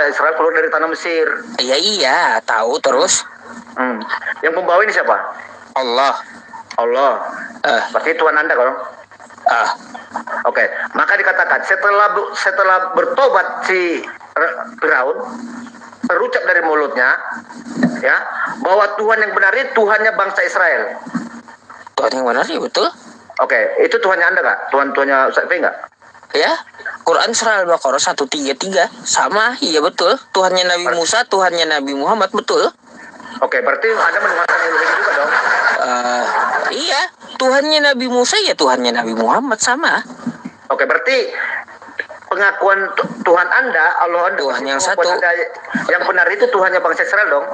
Israel keluar dari tanah Mesir. Iya, tahu terus. Yang membawa ini siapa? Allah. Pasti Tuhan Anda kalau. Oke, maka dikatakan setelah bertobat si Firaun, terucap dari mulutnya, ya, bahwa Tuhan yang benar itu Tuhannya bangsa Israel. Tuhan yang benar ya betul. Oke, itu Tuhannya Anda nggak? Tuhannya Ustaz F nggak? Ya, Quran surah Al-Baqarah 133 sama, iya betul. Tuhannya Nabi Musa, Tuhannya Nabi Muhammad, betul. Oke, berarti Anda menuhankan Elohim juga dong? Iya, Tuhannya Nabi Musa ya Tuhannya Nabi Muhammad sama. Oke, berarti pengakuan Tuhan Anda, Allah Anda, Tuhan yang satu. Anda, yang benar itu Tuhannya bangsa Israel dong?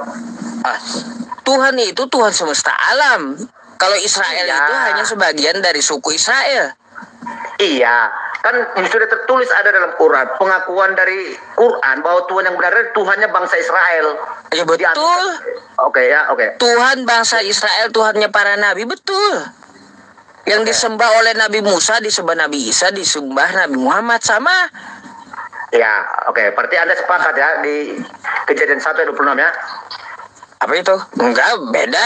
Tuhan itu Tuhan semesta alam. Kalau Israel itu hanya sebagian dari suku Israel. Iya, kan ini sudah tertulis ada dalam Quran. Pengakuan dari Quran bahwa Tuhan yang benar itu Tuhannya bangsa Israel. Ya betul. Oke. Tuhan bangsa Israel, Tuhannya para nabi, betul. Yang disembah oleh Nabi Musa, disembah Nabi Isa, disembah Nabi Muhammad, sama. Ya, oke. Berarti Anda sepakat ya di Kejadian 1 ayat 26 ya? Apa itu? Enggak,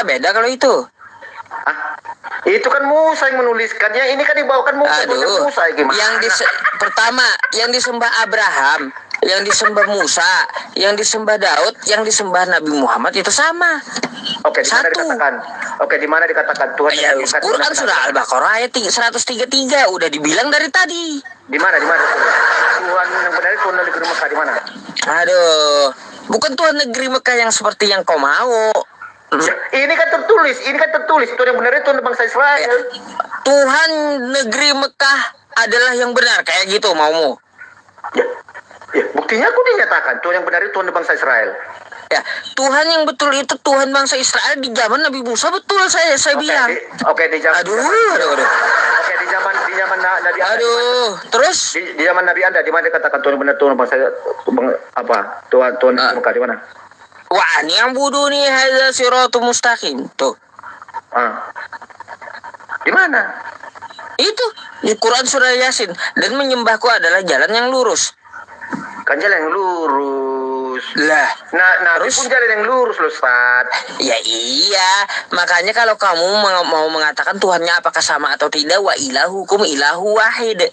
beda kalau itu. Itu kan Musa yang menuliskan. Ya, ini kan dibawakan Musa. Musa gimana? Pertama, yang disembah Abraham, yang disembah Musa, yang disembah Daud, yang disembah Nabi Muhammad itu sama. Oke, di mana dikatakan Tuhan ya, Quran surah Al-Baqarah ayat 133 udah dibilang dari tadi. Di mana Tuhan yang benar itu Tuhan negeri Mekah di mana? Aduh, bukan Tuhan negeri Mekah yang seperti yang kau mau. Ini kan tertulis Tuhan yang benar itu Tuhan bangsa Israel. Tuhan negeri Mekah adalah yang benar, kayak gitu maumu. Ya, buktinya aku dinyatakan Tuhan yang benar itu Tuhan bangsa Israel. Ya, Tuhan yang betul itu Tuhan bangsa Israel di zaman Nabi Musa, betul saya bilang. Di zaman. Aduh. Oke, di zaman Nabi Anda. Terus di zaman Nabi Anda di mana dikatakan Tuhan benar Tuhan bangsa Tuhan Mekah di mana? Wah, ini yang bodoh nih, hadza siratul mustaqim. Tuh. Di mana? Itu di Quran surah Yasin, dan menyembahku adalah jalan yang lurus. Kan jalan yang lurus. Lah, Nabi pun jalan yang lurus loh, Ustaz. Ya iya, makanya kalau kamu mau mengatakan Tuhannya apakah sama atau tidak, wa ilahukum ilahu wahid.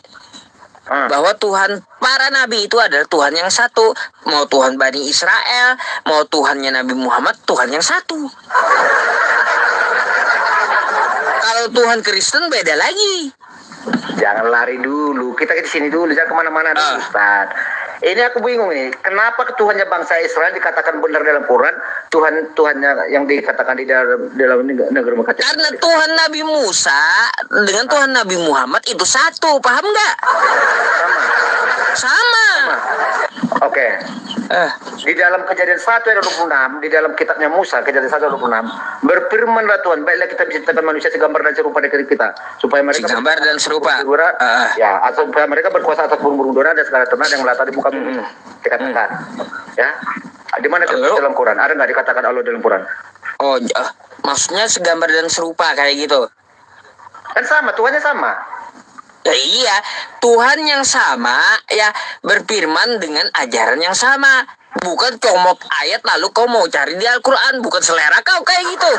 Bahwa Tuhan para nabi itu adalah Tuhan yang satu. Mau Tuhan Bani Israel, mau Tuhannya Nabi Muhammad, Tuhan yang satu. Kalau Tuhan Kristen beda lagi. Jangan lari dulu, kita di sini dulu, jangan kemana-mana dulu, Ustaz. Ini aku bingung nih, kenapa Tuhannya bangsa Israel dikatakan benar dalam Quran, Tuhannya yang dikatakan di dalam negeri Mekah? Karena Tuhan Nabi Musa dengan Tuhan Nabi Muhammad itu satu, paham nggak? Sama. Oke. Di dalam Kejadian 1 ayat 26, di dalam kitabnya Musa, Kejadian 1 ayat 26, berfirmanlah Tuhan, baiklah kita menciptakan manusia segambar dan serupa dari kita, supaya mereka segambar dan serupa. Ya, supaya mereka berkuasa atas burung-burung dara dan segala ternak yang melata di muka bumi. Dikatakan. Ya. Di mana dalam Quran? Ada nggak dikatakan Allah dalam Quran? Maksudnya segambar dan serupa kayak gitu. Kan sama, Tuhannya sama. Ya iya, Tuhan yang sama ya berfirman dengan ajaran yang sama. Bukan comot ayat lalu kau mau cari di Al-Quran, bukan selera kau kayak gitu.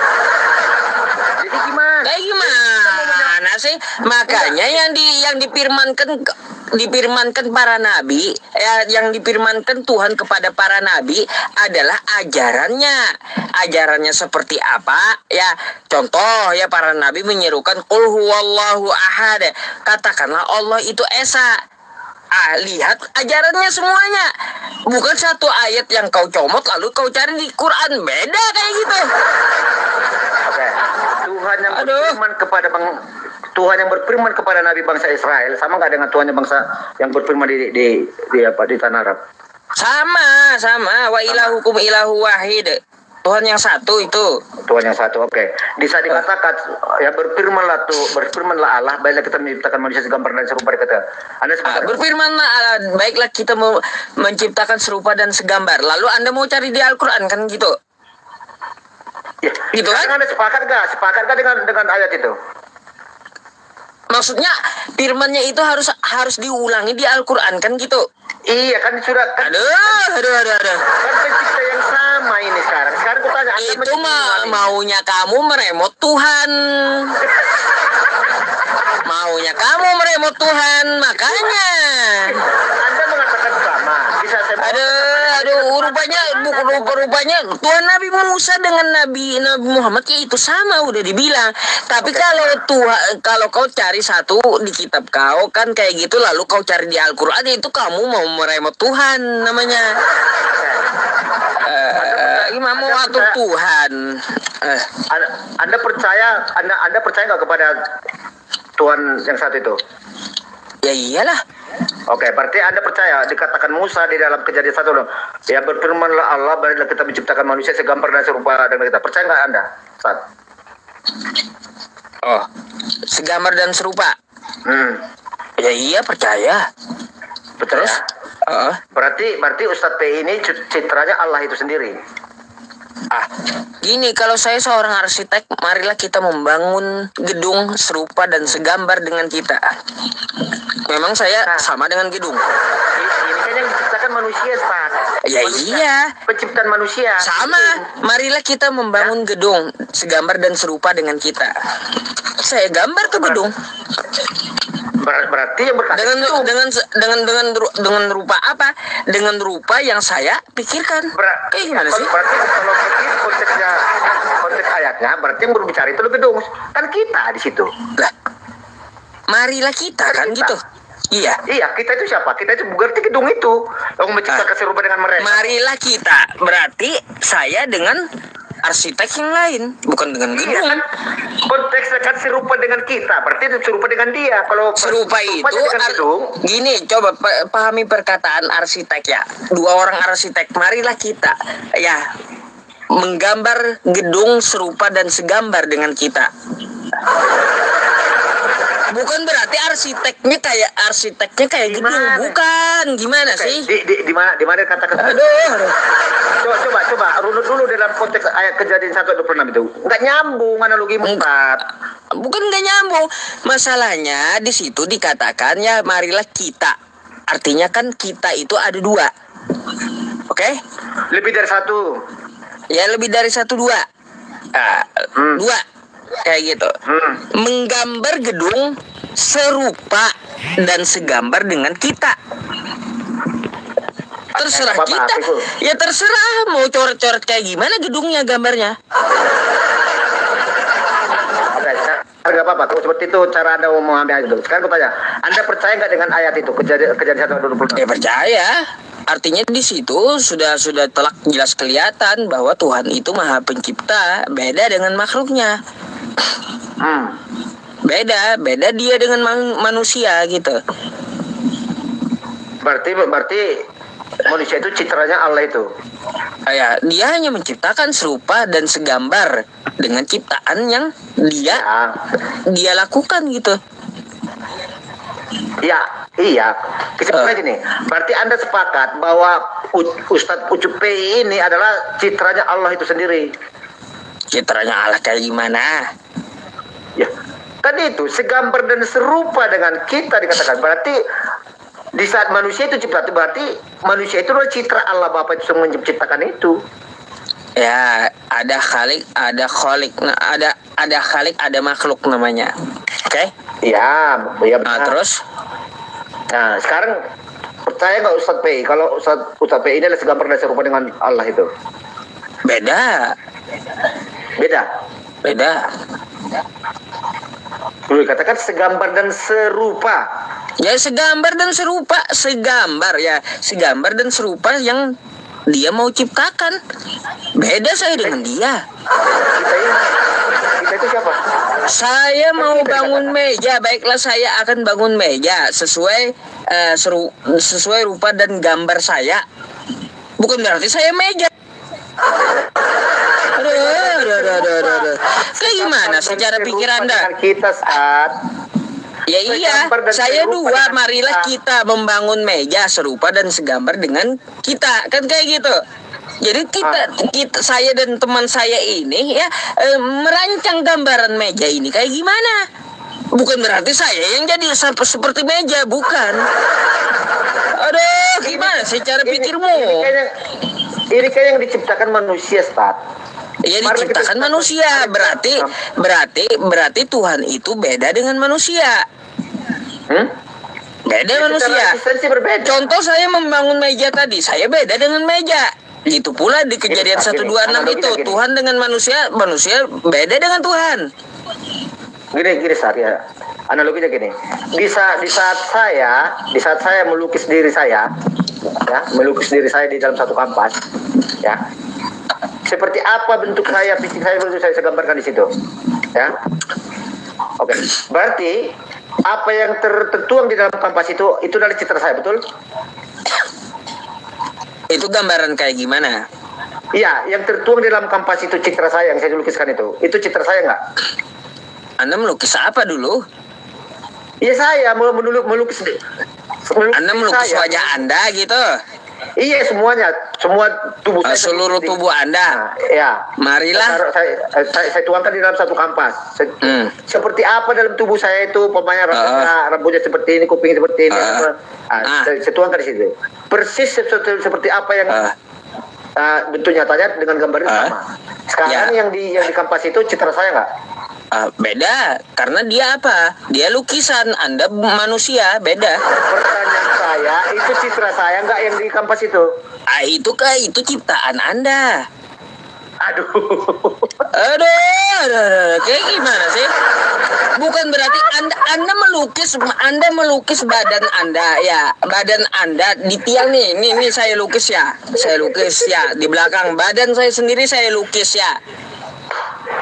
Jadi gimana? Kayak gimana sih? Makanya yang difirmankan para nabi, yang difirmankan Tuhan kepada para nabi adalah ajarannya. Ajarannya seperti apa? Ya, contoh ya para nabi menyerukan qul huwallahu ahad. Katakanlah Allah itu esa. Lihat ajarannya semuanya. Bukan satu ayat yang kau comot lalu kau cari di Quran, beda kayak gitu. Oke. Tuhan yang berfirman kepada Nabi bangsa Israel sama nggak dengan Tuhan yang bangsa yang berfirman di tanah Arab? Sama. Wa ilahukum ilahu wahid. Tuhan yang satu itu. Tuhan yang satu, oke. Bisa dikatakan ya berfirmanlah Allah, baiklah kita menciptakan manusia segambar dan serupa dikata. Anda sepakat? Berfirmanlah Allah, baiklah kita mau menciptakan serupa dan segambar. Lalu Anda mau cari di Al-Quran kan gitu? Ya, gitu kan? Anda sepakat gak dengan ayat itu? Maksudnya firmannya itu harus diulangi di Al-Quran kan gitu? Iya kan sudah kan, Aduh. kan pencipta yang sama ini sekarang. Sekarang aku tanya, Anda Itu maunya kamu meremot Tuhan. Maunya kamu meremot Tuhan, makanya. Anda mengatakan sama. Bisa saya rupanya Tuhan Nabi Musa dengan Nabi Muhammad itu sama udah dibilang. Tapi kalau kau cari satu di kitab kau kan kayak gitu, lalu kau cari di Al-Quran, itu kamu mau meremot Tuhan namanya. Gimana mau atur Tuhan? Anda percaya nggak kepada Tuhan yang satu itu? Ya iyalah. Oke, berarti Anda percaya dikatakan Musa di dalam Kejadian 1 loh. Ya berfirmanlah Allah, baiklah kita menciptakan manusia segambar dan serupa dengan kita. Percaya nggak Anda? Oh, segambar dan serupa. Ya iya percaya. Terus? Terus? Berarti Ustadz P ini citranya Allah itu sendiri. Gini, kalau saya seorang arsitek, marilah kita membangun gedung serupa dan segambar dengan kita. Memang saya sama dengan gedung. Ini kan yang diciptakan manusia, Pak. Ya iya. Penciptaan manusia. Sama. Marilah kita membangun gedung segambar dan serupa dengan kita. Saya gambar tuh gedung. Berarti yang berkata dengan rupa apa? Dengan rupa yang saya pikirkan. Kayak gimana sih? Berarti kalau konteks ayatnya, berarti yang berbicara itu lebih gedung. Kan kita di situ. Lah, marilah kita kan kita. Gitu. Iya, kita itu siapa? Kita itu berarti gedung itu. Yang menciptakan serupa dengan mereka. Marilah kita. Berarti saya dengan arsitek yang lain, bukan dengan gedung. Iya kan? Konteksnya kan serupa dengan kita, berarti itu serupa dengan dia. Kalau serupa itu gini, coba pahami perkataan arsitek ya. Dua orang arsitek, marilah kita ya menggambar gedung serupa dan segambar dengan kita. Bukan berarti arsiteknya kayak gedung, bukan. Gimana sih? Di mana kata-kata? Aduh. Coba runut dulu dalam konteks ayat Kejadian 1:26 itu. Enggak nyambung analogi Ustaz. Bukan enggak nyambung. Masalahnya di situ dikatakan ya marilah kita. Artinya kan kita itu ada dua. Oke? Lebih dari satu. Ya lebih dari satu, dua. Dua. Kayak gitu. Menggambar gedung serupa dan segambar dengan kita. Terserah kita. Ya terserah mau coret-coret kayak gimana gedungnya, gambarnya. Enggak apa-apa, seperti itu cara Anda mau mengambil ayat itu. Sekarang aku tanya, Anda percaya nggak dengan ayat itu Kejadian 1:26? Ya percaya. Artinya di situ sudah telak jelas kelihatan bahwa Tuhan itu Maha Pencipta, beda dengan makhluknya. Beda dia dengan manusia gitu. Berarti manusia itu citranya Allah itu. Ya, dia hanya menciptakan serupa dan segambar dengan ciptaan yang dia lakukan gitu. Iya. Kesimpulannya gini, berarti Anda sepakat bahwa Ustadz Ucup P ini adalah citranya Allah itu sendiri. Citranya Allah kayak gimana? Ya, tadi itu segambar dan serupa dengan kita dikatakan. Berarti di saat manusia itu cipta, berarti manusia itu adalah citra Allah Bapa itu yang menciptakan itu. Ya, ada khalik, ada kholik, ada khalik, ada makhluk namanya. Oke? Iya benar. Nah, terus? Nah, sekarang percaya nggak Ustadz P? Kalau Ustadz P ini adalah segambar dan serupa dengan Allah itu? Beda. Dulu katakan segambar dan serupa. Ya segambar dan serupa, segambar dan serupa yang dia mau ciptakan. Beda saya dengan dia. Kita itu siapa? Saya mau bangun meja, baiklah saya akan bangun meja sesuai rupa dan gambar saya. Bukan berarti saya meja. Kayak gimana secara pikir Anda? Kita saat Ya iya, saya dua, marilah kita membangun meja serupa dan segambar dengan kita, kan kayak gitu. Jadi kita saya dan teman saya ini ya merancang gambaran meja ini kayak gimana. Bukan berarti saya yang jadi seperti meja, bukan. Aduh, gimana secara pikirmu? Ini kayak yang diciptakan manusia, Ustaz. Ya diciptakan manusia, berarti Tuhan itu beda dengan manusia. Beda manusia. Berbeda. Contoh saya membangun meja tadi, saya beda dengan meja. Gitu pula di kejadian 126 itu, Tuhan dengan manusia beda dengan Tuhan. Gini saya. Analoginya gini. Di saat saya melukis diri saya, ya, melukis diri saya di dalam satu kanvas, ya. Seperti apa bentuk saya, fisik saya, bentuk saya gambarkan di situ. Ya. Oke. Berarti apa yang tertuang di dalam kanvas itu dari citra saya, betul? Itu gambaran kayak gimana? Iya, yang tertuang di dalam kanvas itu citra saya yang saya lukiskan itu citra saya nggak? Anda melukis apa dulu? Iya, saya melukis Anda melukis saya. Wajah Anda gitu? Iya, semuanya, semua tubuh saya. Seluruh tubuh Anda? Ya. Marilah. Saya tuangkan di dalam satu kanvas. Seperti apa dalam tubuh saya itu, pemainnya rambutnya seperti ini, kupingnya seperti ini. Saya tuangkan di situ. Persis seperti apa yang bentuk nyatanya dengan gambar itu sama. Sekarang yang di kanvas itu citra saya nggak? Beda, karena dia apa? Dia lukisan, Anda manusia, beda. Pertanyaan saya, itu citra saya nggak yang di kanvas itu? Itu ciptaan Anda. Aduh, kayak gimana sih? Bukan berarti Anda melukis badan Anda ya, badan Anda di tiang nih saya lukis ya, di belakang badan saya sendiri saya lukis ya.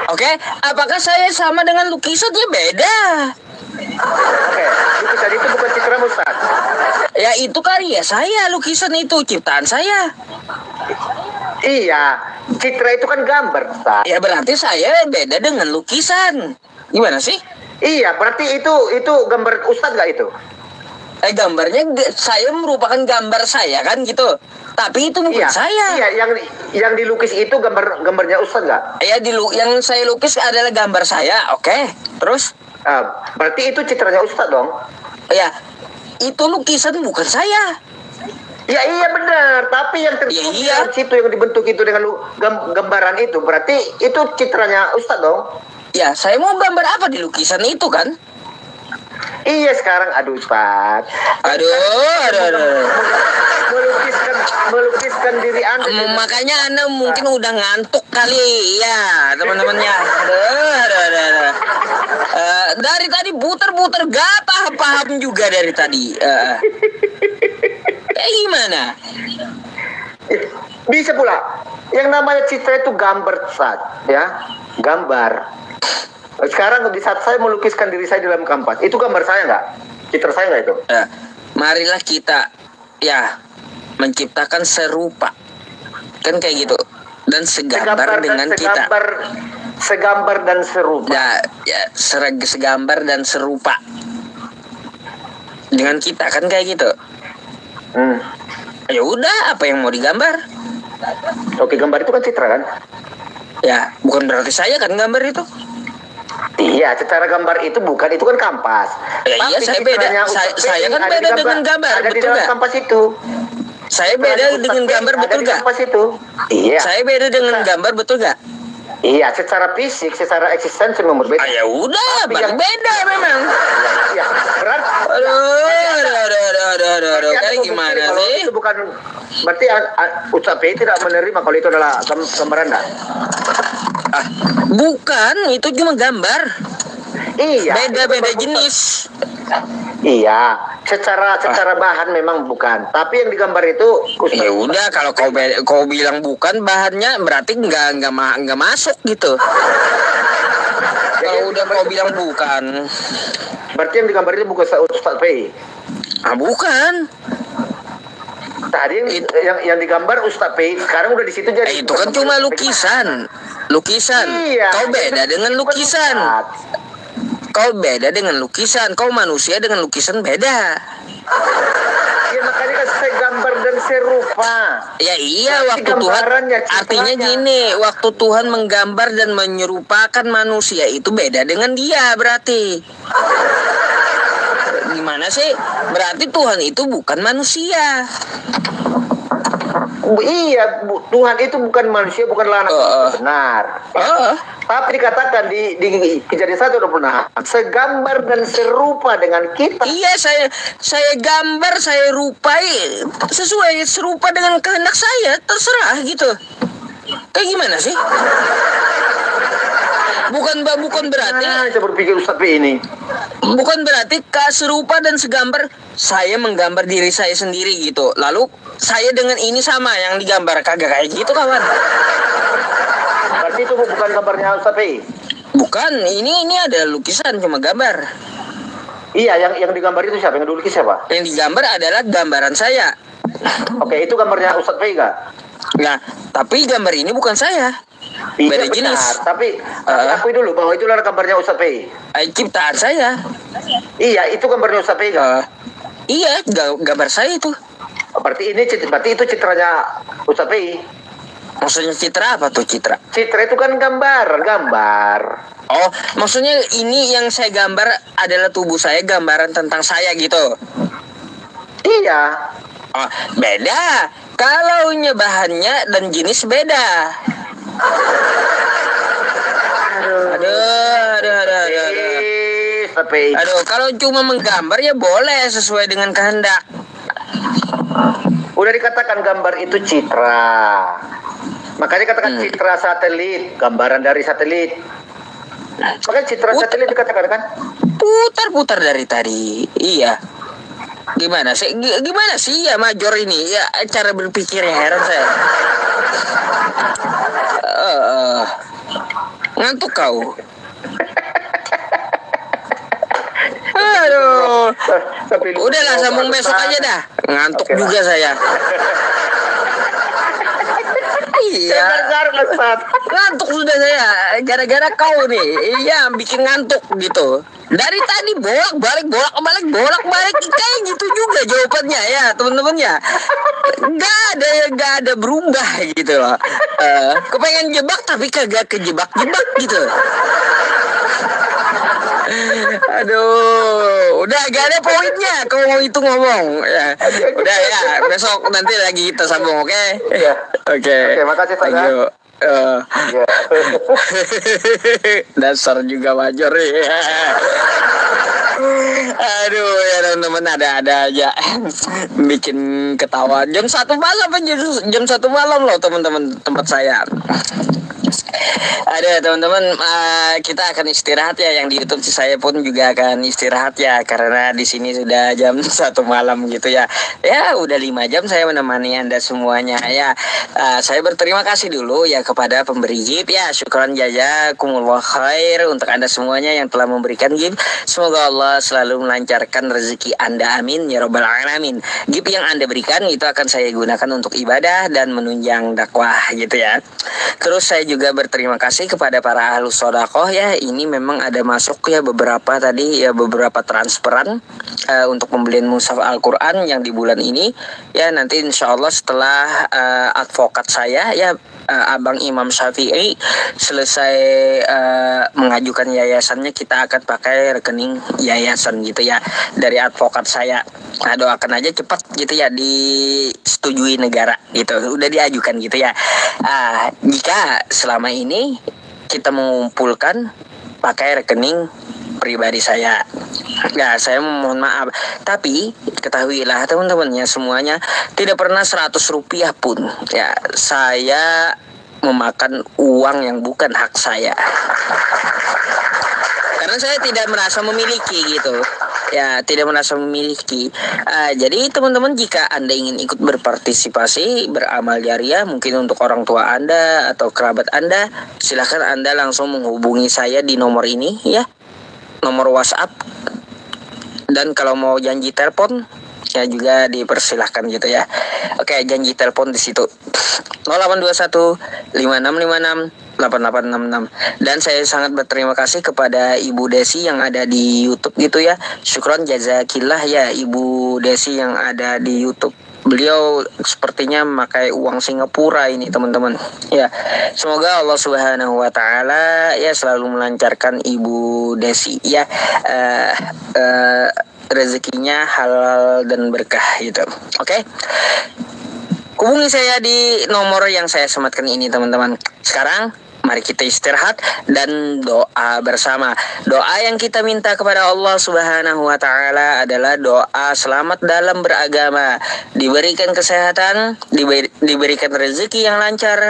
Oke, apakah saya sama dengan lukisannya? Beda. Oke, lukisan itu bukan citra Ustaz. Ya itu karya saya, lukisan itu ciptaan saya. Iya, citra itu kan gambar, Ustaz. Ya berarti saya beda dengan lukisan. Gimana sih? Iya, berarti itu gambar Ustaz nggak itu? Gambarnya saya merupakan gambar saya kan gitu. Tapi itu bukan saya. Iya, yang dilukis itu gambarnya Ustaz nggak? Ya yang saya lukis adalah gambar saya. Oke, terus? Berarti itu citranya Ustaz dong? Ya, itu lukisan bukan saya. Ya iya benar, tapi yang tertulis di situ yang dibentuk itu dengan gambaran itu berarti itu citranya Ustaz dong? Ya, saya mau gambar apa di lukisan itu kan? Iya sekarang, aduh Ustaz. Aduh. Melukiskan diri Anda. Makanya Anda mungkin udah ngantuk kali ya teman-temannya. Aduh. Dari tadi puter-puter gak paham juga dari tadi. Kayak gimana? Bisa pula. Yang namanya citra itu gambar Ustaz, ya. Gambar. Sekarang di saat saya melukiskan diri saya di dalam kanvas, itu gambar saya nggak? Citra saya nggak itu? Marilah kita menciptakan serupa, kan kayak gitu, dan segambar dengan kita. Segambar dan serupa. Segambar dan serupa dengan kita, kan kayak gitu. Ya udah, apa yang mau digambar? Oke, gambar itu kan citra kan? Ya, bukan berarti saya kan gambar itu. Iya, secara gambar itu bukan, itu kan kanvas. Iya, saya beda. Saya kan beda dengan gambar, betul nggak? Kanvas itu. Saya beda dengan gambar, betul nggak? Kanvas itu. Iya. Saya beda dengan gambar, betul nggak? Iya, secara fisik, secara eksistensi memang berbeda. Ya udah, beda memang. Iya, berat. Aduh, kayak gimana sih? Itu bukan, berarti Ustaz P tidak menerima kalau itu adalah gambar Anda. Bukan, itu cuma gambar. Iya. Beda jenis. Iya, secara bahan memang bukan, tapi yang digambar itu. Ya udah, kalau kau bilang bukan bahannya, berarti nggak masuk gitu. Kalau udah kau bilang bukan, berarti yang digambar itu bukan Ustaz P. Bukan. Tadi yang digambar Ustaz P, sekarang udah di situ jadi. Itu kan cuma lukisan. Iya, kau beda dengan lukisan. Kau beda dengan lukisan. Kau manusia dengan lukisan beda. Ya makanya kan saya gambar dan serupa. Ya iya, waktu Tuhan artinya gini, waktu Tuhan menggambar dan menyerupakan manusia itu beda dengan dia berarti. Gimana sih? Berarti Tuhan itu bukan manusia. Iya, Tuhan itu bukan manusia, bukanlah anak benar. Tapi dikatakan di Kejadian 1:26, segambar dan serupa dengan kita. Iya, saya gambar, saya rupai serupa dengan kehendak saya, terserah gitu. Kayak gimana sih? Bukan berarti. Saya berpikir Ustaz P ini. Bukan berarti serupa dan segambar. Saya menggambar diri saya sendiri gitu. Lalu saya dengan ini sama yang digambar, kagak kayak gitu kawan. Berarti itu bukan gambarnya Ustaz P. Bukan, ini ada lukisan cuma gambar. Iya, yang digambar itu siapa? Yang dilukis siapa? Yang digambar adalah gambaran saya. Oke, itu gambarnya Ustaz P enggak? Nah, tapi gambar ini bukan saya. Iya, beda benar. jenis. Tapi akui dulu bahwa itulah gambarnya Ustaz P. Ciptaan saya. Iya, itu gambarnya Ustaz P enggak? Iya, gambar saya itu. Berarti itu citranya Ustaz P. Maksudnya citra apa tuh citra? Citra itu kan gambar. Oh, maksudnya ini yang saya gambar adalah tubuh saya, gambaran tentang saya gitu. Iya. Oh, beda. Kalau bahannya dan jenis beda. Aduh, kalau cuma menggambar ya boleh sesuai dengan kehendak. Udah dikatakan gambar itu citra. Makanya katakan citra satelit, gambaran dari satelit. Makanya citra satelit dikatakan kan? Putar-putar dari tadi. Iya. Gimana sih ya Major ini? Ya cara berpikirnya heran saya. Ngantuk kau. Aduh. Udahlah, sambung besok aja dah. Ngantuk juga saya. Iya. Ngantuk sudah saya. Gara-gara kau nih. Iya, bikin ngantuk gitu. Dari tadi bolak-balik kayak gitu juga jawabannya ya, teman-teman ya. Gak ada berubah gitu loh. Kepengen jebak tapi kagak kejebak-jebak gitu. Aduh, udah gak ada poinnya kalau mau itu ngomong ya. Udah ya, besok nanti lagi kita sambung, oke? Oke, makasih Pak. Dasar juga Major ya. Aduh ya teman-teman, ada aja bikin ketawa. Jam 1 malam loh teman-teman tempat saya. Ada teman-teman, kita akan istirahat ya. Yang di YouTube saya pun juga akan istirahat ya, karena di sini sudah jam 1 malam gitu ya. Ya udah 5 jam saya menemani Anda semuanya ya. Saya berterima kasih dulu ya kepada pemberi gift ya. Syukran jazakumullah khair untuk Anda semuanya yang telah memberikan gift. Semoga Allah selalu melancarkan rezeki Anda, amin ya robbal alamin. Gift yang Anda berikan itu akan saya gunakan untuk ibadah dan menunjang dakwah gitu ya. Terus saya juga berterima kasih kepada para ahlus sodakoh ya. Ini memang ada masuk ya beberapa transferan untuk pembelian mushaf Al-Quran yang di bulan ini ya. Nanti insya Allah setelah advokat saya ya, Abang Imam Syafi'i selesai mengajukan yayasannya, kita akan pakai rekening yayasan gitu ya dari advokat saya. Doakan aja cepat gitu ya disetujui negara gitu, udah diajukan gitu ya. Jika selama ini kita mengumpulkan pakai rekening pribadi saya, ya saya mohon maaf, tapi ketahuilah teman-teman ya semuanya, tidak pernah 100 rupiah pun ya saya memakan uang yang bukan hak saya, karena saya tidak merasa memiliki gitu ya, tidak merasa memiliki. Jadi teman-teman, jika Anda ingin ikut berpartisipasi beramal jariah mungkin untuk orang tua Anda atau kerabat Anda, silahkan Anda langsung menghubungi saya di nomor ini ya, nomor WhatsApp. Dan kalau mau janji telepon ya juga dipersilahkan gitu ya. Oke, janji telepon di situ 0821 5656 8866. Dan saya sangat berterima kasih kepada Ibu Desi yang ada di YouTube gitu ya. Syukron jazakillah ya Ibu Desi yang ada di YouTube. Beliau sepertinya memakai uang Singapura ini teman-teman. Ya, semoga Allah Subhanahu wa taala ya selalu melancarkan Ibu Desi ya. Rezekinya halal dan berkah gitu. Oke. Hubungi saya di nomor yang saya sematkan ini teman-teman. Sekarang mari kita istirahat dan doa bersama. Doa yang kita minta kepada Allah Subhanahu wa taala adalah doa selamat dalam beragama, diberikan kesehatan, diberikan rezeki yang lancar,